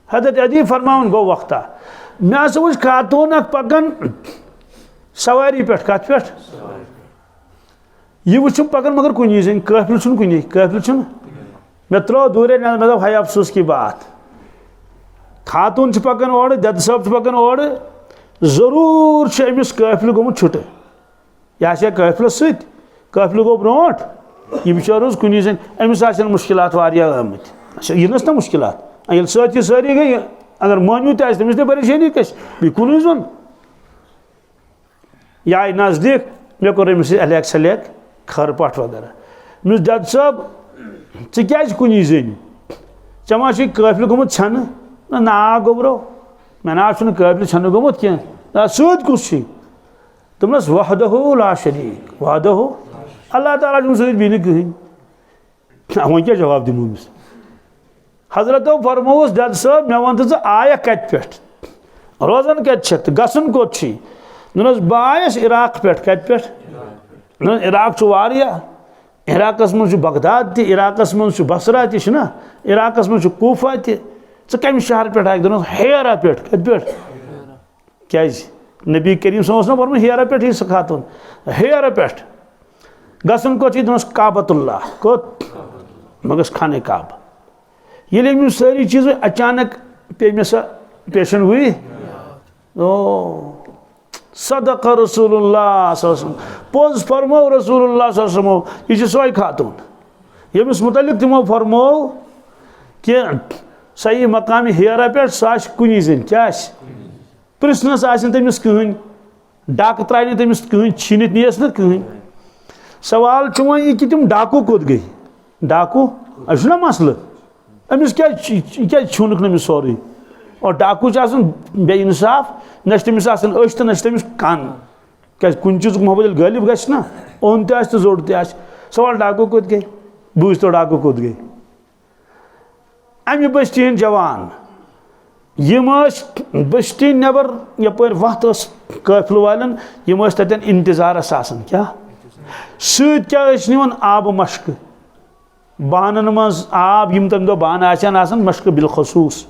हजरत अदी फरमान गो वक्ता मे वो खातून पकन सवारी पे कत पे यह वो पकन मगर कुनी जन काफिल कुनी काफिल मे त्रो दूर मे दप हाय अफसोस की बात खातून पकन और दद साहब पकन और जरूर अमिस काफिल गोमुत छुट यह आसा काफिल सत काफिल गो ब्रोट यह बिचार कुनी जन अमिस मुश्किलात आमत यह ना मुश्किलात ये साथी सारी गई अगर मानू तमिस ते परेशानी कस बे कुन जोन यह आई नजदीक मे कोर अमिस अलग सलेक खर पट वगैरह मिस दद साहब क्या कुनी जन चे मा काफिल गोमुत छन ना गोब्रो मे ना काफिल छन गोमुत क्या सत कुस दपनस वहदहु ला शरीक वहदहु अल्लाह ताला सत बी कहीं वो क्या जवाब दिमो अमिस हजरतो फरमोस दद साहब मे वन तो आया कत पे रोजान कत गसन कोत नस बह आयस इराक पे कत पे न इराक वारिया इराकस मज बगदाद ति इराकस मज बसरा तना इराकस मज कूफा तम शहर पे आक दोन हेरा पे कत पे क्या नबी करीम ना वर्म हेरा पे ही सह खातून हेरा पे गसन कोत दोनस काबतुल्लाह कोत मगस खाने काब ये सारी चीज़ अचानक पे मे सा पेशन हुई ओ सदक रसूलुल्लाह पोज फरमो रसूलुल्लाह यह सोई खातून यमिस मुतलिक तिमो फरमो कि सही मकाम हेरा पे सह कुनी जन क्या पृसनस तमिस कहीं डाक त्राय तमिस कहीं छीनित नीस ना कहीं सवाल वो कि तुम डाकू कोत गई डाकू ना मसल अमिस क्या छूनक नमिस सोरे और डाकू बे इंसाफ न तमिस तो न तमिस कान क्या कुन चीज मोहब्बत गालिब गना ओन तो जोड़ तो सवाल डाकू कोत गई बूझ तो डाकू कोत गई अमि बस्ती हंद जवान यम बस्ती नबर यपर वत काफिल वालन यम तन इंतजारस आसान क्या सत्यान आब मशक बानन मज आब यम तम दो बान आसान मशक बिलखसूस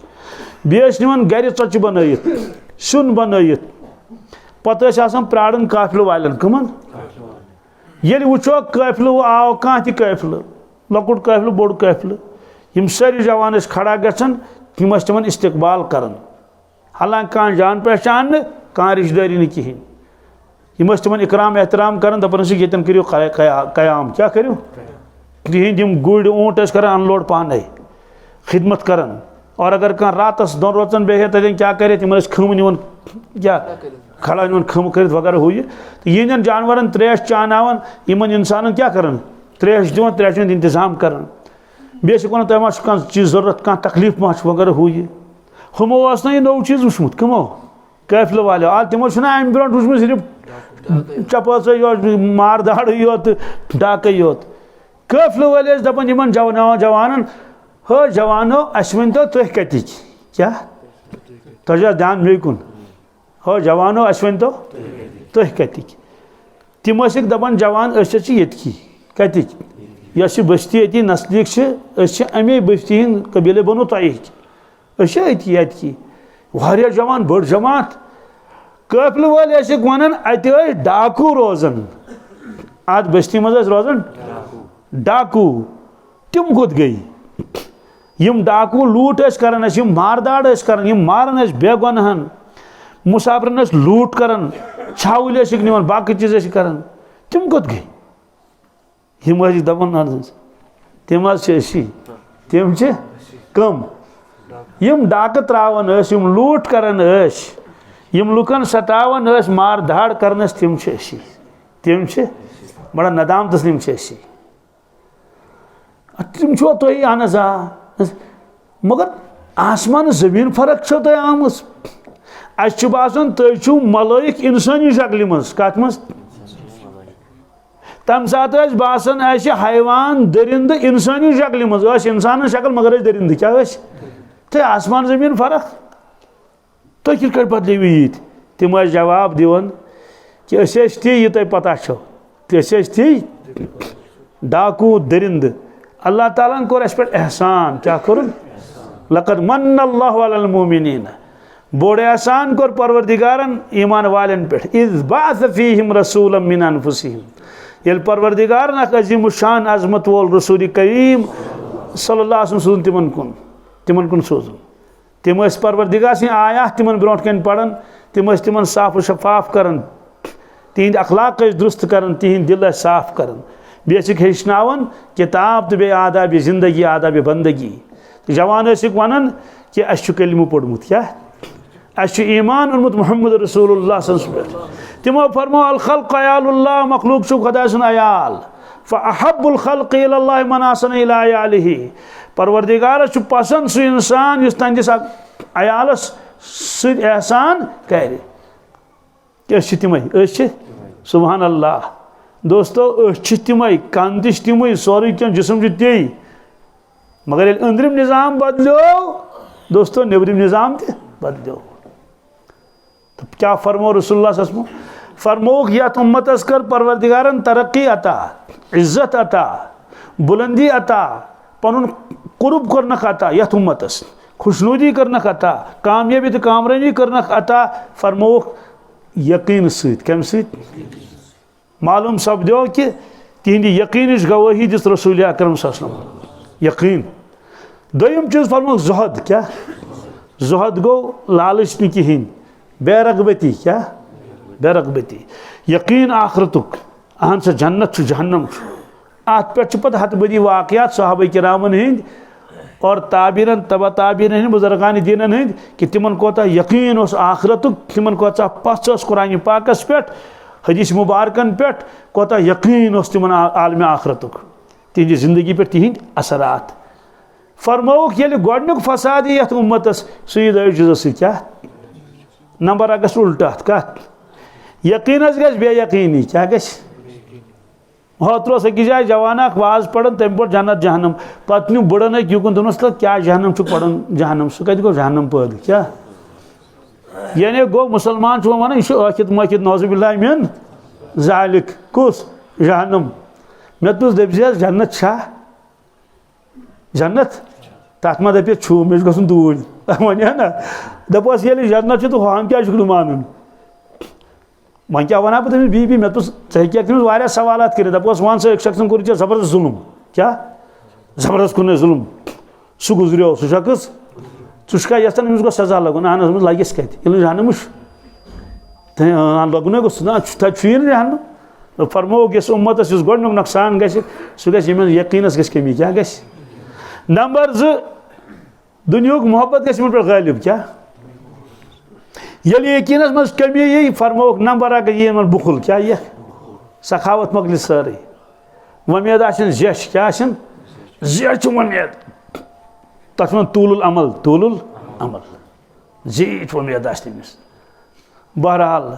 बेस गर चच बनत सुन बनत पत प्राड़न काफिल वालन कमन ये वो काफिल आव कह काफिल लकुट काफिल बोड़ काफिल यम सारी जवान खड़ा गन यम तिमन इस्तकबाल कर हालांकि कह जान पहचान कह रिश्तेदारी कहें यम तिमन इकराम एहतराम कर दपान ये करो कयाम क्या करो तिहद गुड़ ऊँट कर अनलोड पाने खिदमत कर और अगर कह रातस दोन रोचन बे तथन क्या करे तिमन खम निवन क्या खड़ा निवन खम कर वगैरह हुई तो यहन जानवरन त्रेश चानावन इन इंसान क्या कर त्रेश दिवन त्रेश इंतजाम कर बेस वन तुम मा कह चीज जरूरत कह तकलीफ मा वगैरह हुई हमो ना यह नौ चीज वुचमुत कमो काफिल वालो आ तमो अम ब्रो वुचमुत सिर्फ चपस मार दाड़ योत डाक योत काफिल वाले दपान इन जवान हो जवानो अस वन तो तुह कत क्या तुझा ध्यान मे कुन हो जवानो अस वन तो तुह कत तम दपान जवान ये कत यह बस्ती ये नजदीक अमे बस्ती हंद कबीले बनो तयी की वारिया जवान बड़ जमात काफिल वाले वन अत डाकू रोजान अत बस्ती मज रोजान डाकू तम कोत गई यम डाकू लूट कर मारदाड़ कर मारान बेगुनहन मुसाफिरन लूट कर छावल निवान बाकी चीज कर तम कोत गई यम दपान तम तम कम यम डाक त्रावन यम लूट करान यम लुकन सतावन मार धाड़ करनस तम बड़ा नदाम तस्लीम तम छो तुह अहन मगर आसमान जमीन फर्क छो तुह आम अस बासान तुम मलाइक इंसानी शक्ल मज कत मज तम सात बासान हैवान दरिंद इंसानी शक्ल मज इंसान शक्ल मगर दरिंद क्या तुह आसमान जमीन फर्क तुह कित बदलव ये तम जवाब दिवन कि ती यह तुम पता छो ती डाकू दरिंद अल्लाह ताला कोर अस पे एहसान क्या कर लक़द मन्न अल्लाहु अलल मुमिनीन बोड़ एहसान कोर परवरदिगारन ईमान वालन पे इज़ बअस फीहिम रसूलन मिन अनफुसिहिम ये परवरदिगारन अजीम शान अजमत वोल रसूल करीम सल्लल्लाहु अलैहि वसल्लम तिमन कुन सोजन तम परवरदिगार सं आयात तिमन ब्रोट कन पढ़न तम साफ शफाफ कर तिहद अखलाक दुरुस्त कर तिहद दिल साफ कर बेस हेचनावन किताब तो बे आदाब जिंदगी आदाब बंदगी जवान वन कि अस कलमु पोड़मुत क्या अस ईमान ओनमुत मोहम्मद रसूलुल्लाह तमो फरमो अल खल्क़ अयालुल्लाह मखलूक खुदा सुन अयाल फ़अहब्बुल खल्क़ इलल्लाह मन अहसन इला अयालिही परवरदिगारस पसंद सह इंसान इस तंदिस अयालस सद एहसान कर तमें सुबहान अल्लाह दोस्तों तमें कन तमें सोरे क्या जिसम ते मगर अंदरिम निज़ाम बदलो दोस्तों नबरिम निज़ाम ते बदलो तो क्या फरमो रसूलुल्लाह फरमोक यथ उम्मतस कर परवरदिगारन तरक्की अता इज्जत अता बुलंदी अता पनुन कुर्ब करनक अता यथ उम्मतस खुशनुदी करनक अता कामयाबी तो कामरानी करनक अता फरमोक यकीन सत कम सत मालूम सपदो कि तिहद यकीन गवाही दिस रसूल अकरम सल्लल्लाहु अलैहि वसल्लम यकीन दोयम चीज फरमोक जुहद क्या जुहद गो लालच न कहें बेरगबती क्या बेरगबती यकीन आखरतुक अहन सा जन्नत जहन्नम अत पे पत हतबदी वाकयात सहाबा किरामन हंद और ताबीरन तबा ताबीरन बुजुर्गान दीनन हंद कि तिमन कोता यकीन आखरतुक तिमन कोता पस कुरान पाकस पे हदीस मुबारकन पे कोता यकीन तिमन आलम आखरतुक तिहद जिंदगी पे तिहद असरात फरमोक ये गोडनुक फसाद यथ उम्मतस सही जुज क्या नंबर अगस उल्टा कत यकीन गस बे यकीनी क्या गस होत्रोस अकिस जाए जवान वाज पढ़न तम पे जन्नत जहनम पत् न्यू बड़न युकन दोनों क्या जहनम पढ़न जहनम सह कत गो जहनम पैद क्या यानी गो मुसलमान वन यह आखित मखित नौजुबिल्लाह मिन ज़ालिक कुस जहनम मे तुस दपस जन्नत छा जन्नत तथ मा दपे छू मे गन दूर वन ना दपस ये जन्नत तो हम क्या मान वह क्या वना बह तमिस बी मे तुस तमिस वारिया सवाल कर दपस वन सा शख्स कोर जबरदस्त जुलुम क्या जबरदस्त कुन जुलुम सह गुजरियो सह शख्स चा यसान अमिस गो सजा लगन अहन अमिस लगिस कत जहनम लगन गो ना तथी जहनम फरमो इस उम्मतस गोडनुक नुकसान गि सह गि यकीनस गि कमी क्या गि नंबर 2 दुनिया मोहब्बत गि पे गालिब क्या ये यकीनस मज कमी यी फरमो नंबर 1 ये बुखुल क्या ये सखावत मकल सारे वमेद आशन जश क्या आशन जश वमेद तथ तूलुल अमल जीठ वमेद आमिस बहरहाल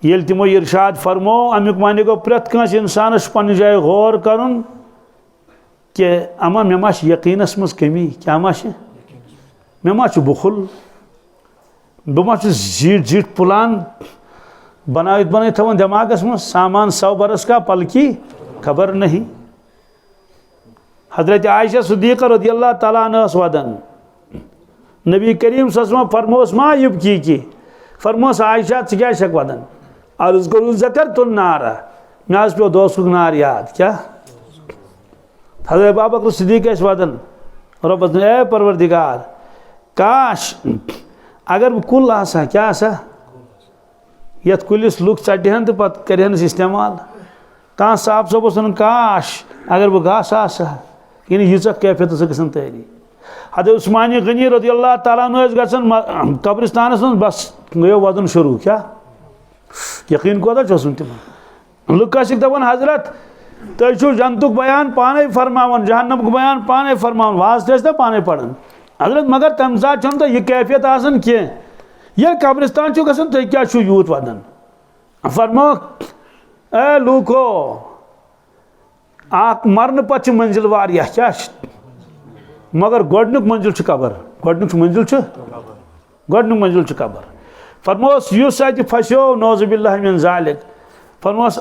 ये तमो इरशाद फरमो अमुक माने गो प्रेत कंस इंसानस पन्न जाए गौर करुन कि अमा मे मा यकीनस मज कमी क्या मा मे मा बुखुल बह मा जीठ जीठ पुलान बन थवन दिमागस मज सामान 100 बरस का पल की खबर नहीं हजरत आयशा सिद्दीक़ा रज़ियल्लाहु तआला अन्हा वदन नबी करीम सल्लल्लाहु फरमोस मा युबकी की फरमोस आयशा क्या शक वदन अर्ज करूँ जकर तुन नारा मे पे दोस्तुक नार याद क्या हजरत अबू बकर सिद्दीक़ वदन रब्बस ए परवरदिगार काश अगर बह कुल आसा क्या आसा यथ कुलिस लुक चटहन तो पत करहन इस्तेमाल कह साहब सब वन काश अगर बह घास आसा कि यीच कैफियत गन तैयारी हजरत उस्मान गनी रज़ियल्लाहु तआला अन्हु गन कब्रिस्तानस मज बस गयो वदन शुरू क्या यकीन कोता तिम लुक दपान हजरत तुम जन्नतुक बयान पाने फरमावन जहन्नमुक बयान पाने फरमावन वाज ना पाने पढ़न हजरत मगर तम सात तो यह कैफियत आसन ये कब्रिस्तान गसन तुम क्या यूत वदन फरमो ए लूको मरन पे मंजिल वारिया क्या मगर गोडनुक मंजिल कबर गोडनुक मंजिल कबर फरमोस युस अत फसो नौजुबिल्लाह मिन ज़ालिक फरमोस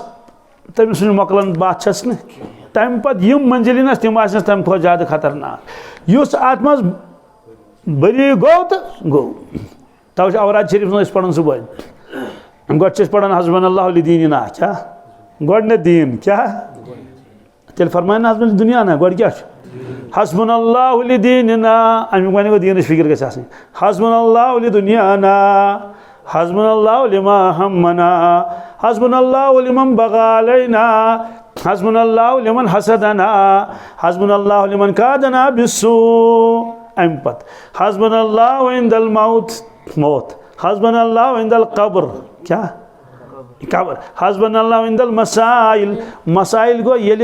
तमिस मकलन बात छस न तम पत यम मंजिल तम आस तम खो ज्यादा खतरनाक युस अत मज बरी गो तो गो तव औराद शरीफ मज पढ़न सुबह गोड पढ़ान हस्बुनल्लाहु लिदीनिना क्या गोड न दीन क्या तेल फरमान हस्बन दुनिया ना गोड क्या हस्बुनल्लाहु लिदीनिना अमुक वन गो दीनच फिक्र गि आसनी हस्बुनल्लाहु लिदुनियाना हस्बुनल्लाहु लिमा हम्मना हस्बुनल्लाहु लिमन बगा अलैना हस्बुनल्लाहु लिमन हसदना हस्बुनल्लाहु लिमन कादना बिस्सू अम पत हस्बुनल्लाहु इंदल मौत हस्बुनल्लाहु इंदल कब्र क्या कब्र हस्बुनल्लाहु इंदल मसाइल गो ये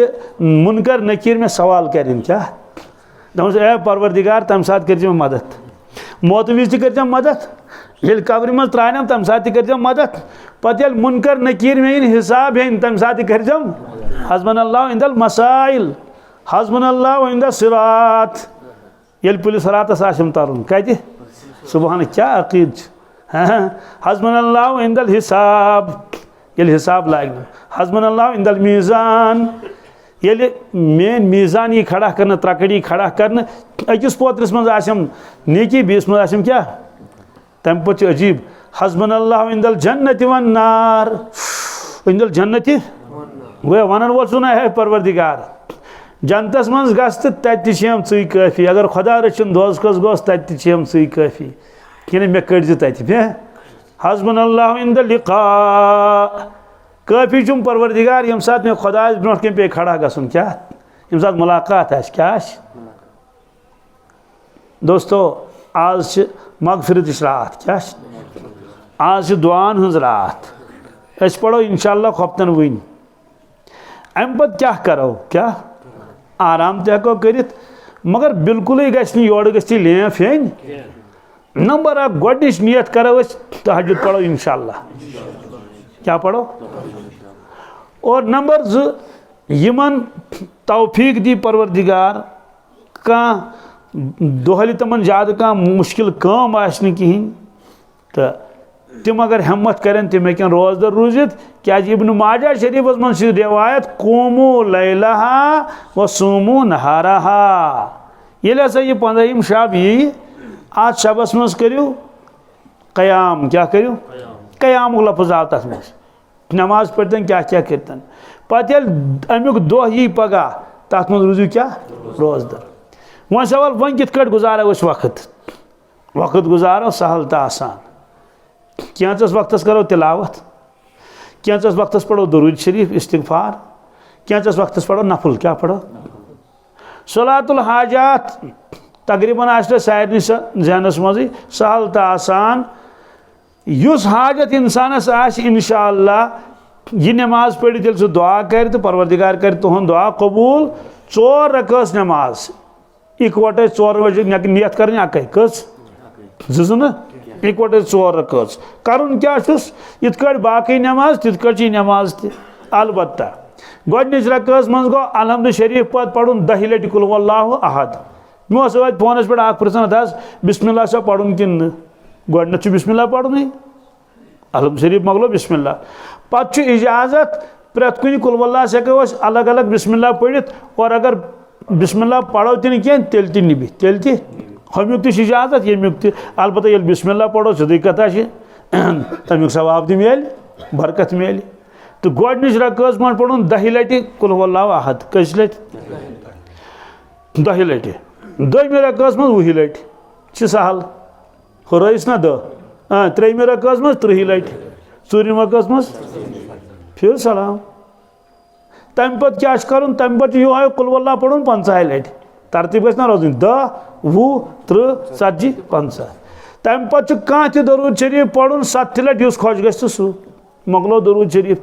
मुनकर नकीर में सवाल करें क्या दस ए परवरदिगार तम सात कर मदद मौत विज कर मदद ये कब्र मज त्रानम तम सात कर मदद पत ये मुनकर नकीर में हिसाब हेन तम सात कर हस्बुनल्लाहु इंदल मसाइल हस्बुनल्लाहु इंदल सिरात ये पुलिस रातस आशम तरन कत सुबहान क्या अकीद हस्बुनल्लाहु इंदल हिसाब ये हिसाब लाग हस्बुनल्लाहु इंदल मीज़ान ये मेन मीज़ान ये खड़ा कर त्रकड़ी खड़ा कर अकिस पोत्रस मज आशम नेकी बीस मज आशम क्या तम पे अजीब हस्बुनल्लाहु इंदल जन्नति वन नार इंदल जन्नति वो वन वो सुना है परवरदिगार जन्नतस मज गस तम ची काफी अगर खुदा रचिन दोजखस गोस तम ची काफी कि मे कड़ तथ हस्बुनल्लाहु इंदल लिका काफी चुम परवरदिगार यम साथ मे खुदा ब्रो कम पे खड़ा गसन क्या यम साथ मुलाकात आस क्या दोस्तों आज मगफिरत रात क्या आज दुआन हज रात अस पढ़ो इंशाअल्लाह खफ्तन वन अम पत क्या करो क्या आराम तको कर मगर बिल्कुल गि योर गि लेफ हेन नंबर 1 गोडनिच नियत करो तहज्जुद पढ़ो इंशाअल्लाह क्या पढ़ो और नंबर 2 यमन तौफीक दी परवरदिगार कह दोहली तमन ज्यादा कह मुश्किल काम आसन कहीं तो तिम अगर हिम्मत करें तिम हेकन रोजदर रूजित क्या इब्न माजा शरीफ मन रिवायत कोमू लैलहा व सूमू नहारहा ये हसा यह 15 शब यी आज शबस मज करियो कयाम क्या करियो कयाम लफ्ज आव तथ मज नमाज पढ़तन क्या क्या करतन पत अमुक दह यी पगह तथ मज रूजू क्या रोजदर वन सवाल वन कित गुजारो वक्त गुजारो सहल तो आसान कैंचस वक्तस करो तिलावत कैंचस वक्तस पढ़ो दुरूद शरीफ इस्तिगफार कैंचस वक्तस पढ़ो नफल क्या पढ़ो सलातुल हाजात तकरीबन आस सारे जहनस मज सहल तो आसान युस हाजत इंसानस आस इंशाअल्लाह यह नमाज पढ़ित येल्ले सह दुआ कर तो परवरदिगार कर तुहंद दुआ कबूल 4 रकात नमाज इकवटे 4 बजे नियत कर कस न इकवटे 4 रकात करुन क्या इत बाकी नमाज तित नमाज अलबत्ता गोडनिच रकात मज गो अलहम्द शरीफ पद पढ़ुन 10 लटि कुल वल्लाहु अहद मे फोनस पे पृछन दस बिस्मिल्लाह सा पढ़ुन कि गोडनथ बिस्मिल्लाह पढ़ुन अलहम्द शरीफ मगलो बिस्मिल्लाह पत इजाजत प्रेत कुन कुल वल्लाह हेको अलग अलग बिस्मिल्लाह पढ़ित और अगर बिस्मिल्लाह पढ़ो तीन कह तेल निबि तेल हमुक इजाजत यमुक अलबत्ता ये बिस्मिल्लाह पढ़ो सीधी कथा तमुक सवाब ति मिल बरकत मिल तो गोडनिच रकात मन पढ़ुन 10 लटि कुल वल्लाहु अहद कस लटि 10 लटि दोयमि रकात मज 20 लटि सहल हुरस ना 10 त्रेयमि रकात मज 30 लटि 4 रकात मज फिर सलाम तम पे क्या कर तम पे यह कुल वल्लाह पढ़ुन 50 लटि तरतीब गई ना रोजन 10 20 30 40 50 तम पे कह दरूद शरीफ पढ़ुन 7 लटि उस खुश गि सह मकलो दरूद शरीफ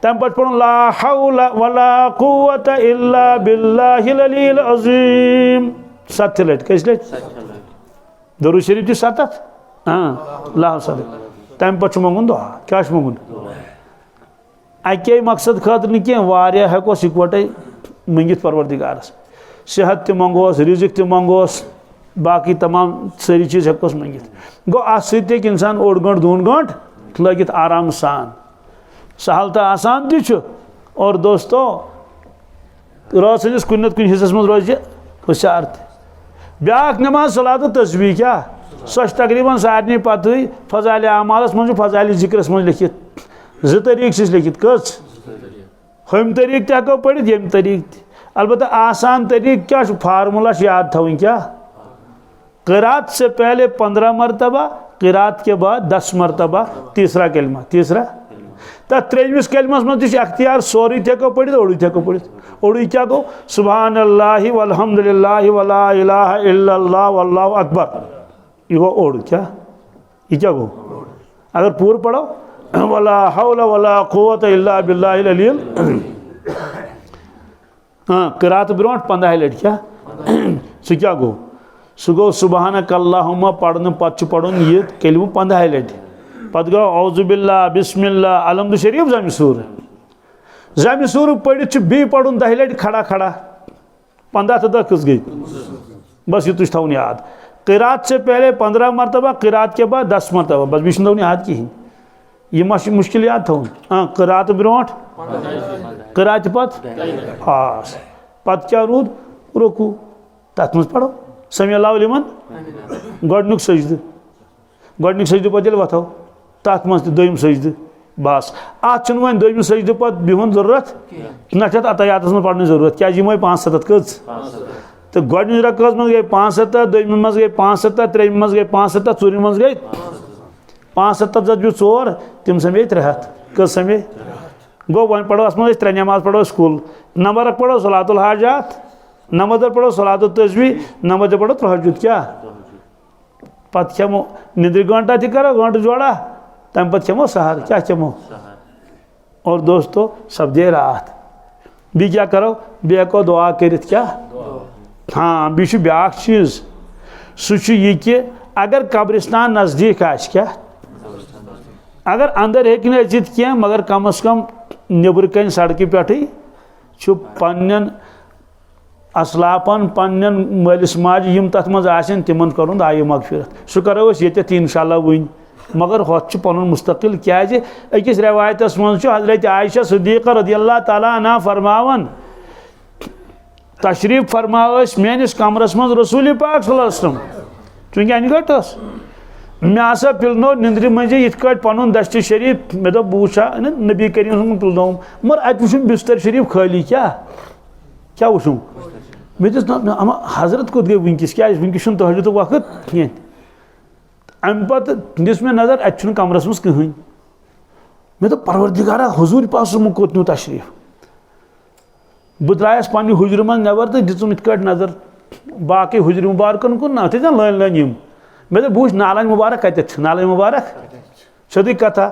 तम पे पढ़ुन ला हौला वला कुव्वता इल्ला बिल्लाहिल अलील अज़ीम 7 लटि कस लटि दरूद शरीफ 7 हाँ ला तम पे मंगुन दुआ क्या मंगुन अके मकसद खतर कह हेको इकवटे मंगित परवरदिगारस सेहत त मंगोस रिजिक त मंगोस बाकी तमाम सारी चीज़ हेकोस मंगित गो अत सत इंसान 1 घंट 2 घंट लगित आराम सान सहल तो आसान तु और दोस्तों रात सस कुन नत कुन हिस्सस मज रोज हुशार ब्याक नमाज सलात तस्बीह क्या सह तकरीबन सारे पत फजाइल अमालस मज फजाइल जिक्रस मज लिखित 2 तरीक लिखित कस हम तरीक तको पढ़ित यम तरीक अलबत्ता आसान तरीक क्या फार्मूला याद थवन क्या क़िरात से पहले 15 मरतबा क़िरात के बाद 10 मरतबा तीसरा कलमा तीसरा तथ 3मिस कलमस मज अख्तियार सोरी हेको पढ़ित ओडू हेको पढ़ित ओडू क्या गो सुबहानल्लाहि वल्हम्दुलिल्लाहि वला इलाहा इल्लल्लाह वल्लाहु अकबर यह गो ओडू क्या ये क्या गो अगर पूर्व पढ़ो वला हौला वला कुव्वता इल्ला बिल्लाहिल अलील हाँ क़िरात ब्रोह 15 लटि क्या सह क्या गो सह गो सुबहानक अल्लाहुम्मा पढ़न पत पढ़ुन यह कलमु 15 लटि पत गो औज़ु बिल्लाह बिस्मिल्लाह अलहम्द शरीफ जम सूर पढ़ित बी पढ़ुन 10 लटि खड़ा खड़ा 15 तो 10 कस गई बस ये थवन याद क़िरात से पहले 15 मरतबा क़िरात के बाद 10 मरतबा बस बी थवन याद कहीं यह मुश्किल याद थवन हाँ क़िरात ब्रोह क़िरात पत खास पत क्या रूद रुकू तथ मज पढ़ो समी अल्लाहु लिमन गोडनुक सजद पत वथो तथ मज दोयम सजद बस अत वन दोयम सजद पत बिहुन जरूरत ना अतयात मज पढ़ने जरूरत क्या 5-7 कस तो गोडनिच रकात मज गई 5-7 दोयम मज गई 5-7 त्रेयम मज गई 5-7 ऊरम मज गई 5-7 जब 4 तम समे 300 कस समे गो वन पढ़ो अस मज 3 नमाज पढ़ो स्कूल नंबर पढ़ो सलातुल हाजात नंबर पढ़ो सलातुल तस्बीह नंबर पढ़ो तहज्जुद क्या पत खेमो निद्र घंटा थी करो घंट जोड़ा तम पे खेमो सहर क्या खेमो और दोस्तों सब दे रात भी क्या करो बे को दुआ कर क्या हाँ बी ब्याक चीज़ सह यह कि अगर कब्रिस्तान नज़दीक आस क्या अगर अंदर हेक अचित कह मगर कम अज़ कम नबर कन सड़क पे पन्न असलाफन पन्न मलिस माज तथ मज तिमन कर दुआ मगफिरत सह करो ये इंशाल्लाह वन मगर होत पन मुस्तकिल क्या अकिस रवायतस मज हजरत आयशा सिद्दीक़ा रज़ियल्लाहु ताला अन्हा फरमावन तशरीफ फरमा मेनिस कमरस मज रसूल पाक सल्लल्लाहु अलैहि वसल्लम चूंकि अनगट मे हसा पिलनो निंद्र मजे इत पन दस्त शरीफ मे दो बूछा नबी करीम पिलनो मगर अत वुम बिस्तर शरीफ खाली क्या क्या वुम मे हजरत कोत गई वनकस क्या वनकस तहजुद वक्त कह अम पे दिस मे नजर अत कमरस मज कहीं मे दो परवरदिगारा हुजूर पाक कोत न्यू तशरीफ बह द्रायस पन्ने हुजर मन नबर तो दिम इत नजर बाकी हुजर मुबारकन कुन ना थे लाइन लाइन मे बूझ नालन मुबारक कत नालन मुबारक सदी कथा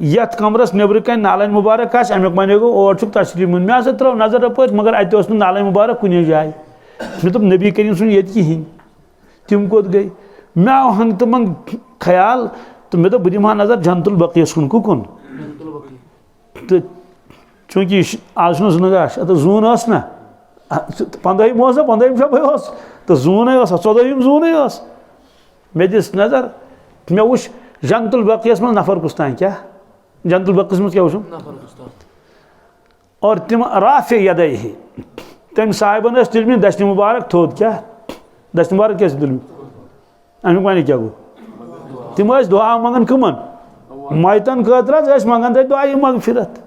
यथ कमरस नबर कन नालन मुबारक अमुक मन गो और तशरीफ मे हसा त्रो नजर अप मगर अत नालन मुबारक कुन जाए मे दोप नबी करीम सुन ये कहीं तिम कोत गई मे आव हंग तमन ख्याल तो मे दोप बह नजर जन्नतुल बक़ीस कुन तो चूंकि आज नगाश अत जून ना 15 15 शब तो जून 14 जून मे दिस नजर मे वुच जन्नतुल बक़ीस मज नफर कुस्तान क्या जन्नतुल बक़ीस मज क्या वुचुम और तिम राफ़े यदै तम साहिबन तुलम दस्त मुबारक थोद क्या दस्त मुबारक क्या तुलम अमुक वन क्या गो तिम दुआ मंगन कमन मैतन खतर मंगन दुआ मगफिरत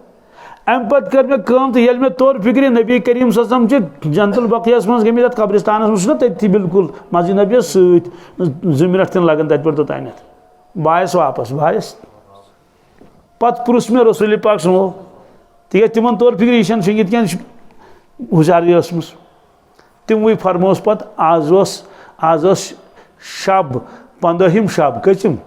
अम पे कर मे तो ये मे तोर फिक्र नबी करीम सम जन्नतुल बक़ीस मज गई कब्रिस्तान मज तथी बिल्कुल मस्जिद नबी सो मिनट तन लगन तत पे तोतान बायस वापस बायस पत पुरुष मे रसूल पाक सुनो तिक तिमन तोर फिक्र यह फिंगित क्या हुशारी तिम वही फरमोस पत आज शब 15 शब कचम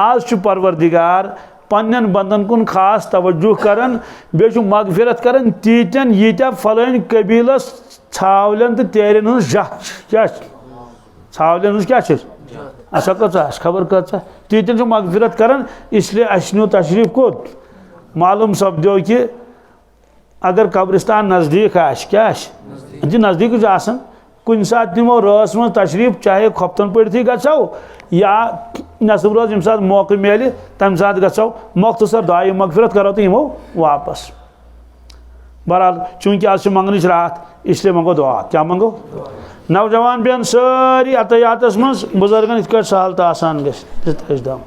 आज परवरदिगार पन्न बंदन कुन खास तवज्जो करन बे मगफिरत करन तीतन यीत्या फलान कबीलस छावलन तो तेरन हज क्या छावलन हज क्या अच्छा कच खबर कच तीतन मगफिरत करन इसलिए अश्नो तशरीफ कोत मालूम सपदो कि अगर कब्रिस्तान नज़दीक क्या नज़दीक आसन कुन सात निमो रस मज तशरीफ चाहे खपतन पड़थी गो या नसब रोज यम सात मौके मिले तम सात गो मुख्तसर दुआ मगफिरत करो तो यमो वापस बहरहाल चूंकि आज मंगन रात इसलिए मंगो दुआ क्या मंगो नौजवान बेन सारी अतयातस मज बुजुर्गन इत सहल तो आसान गम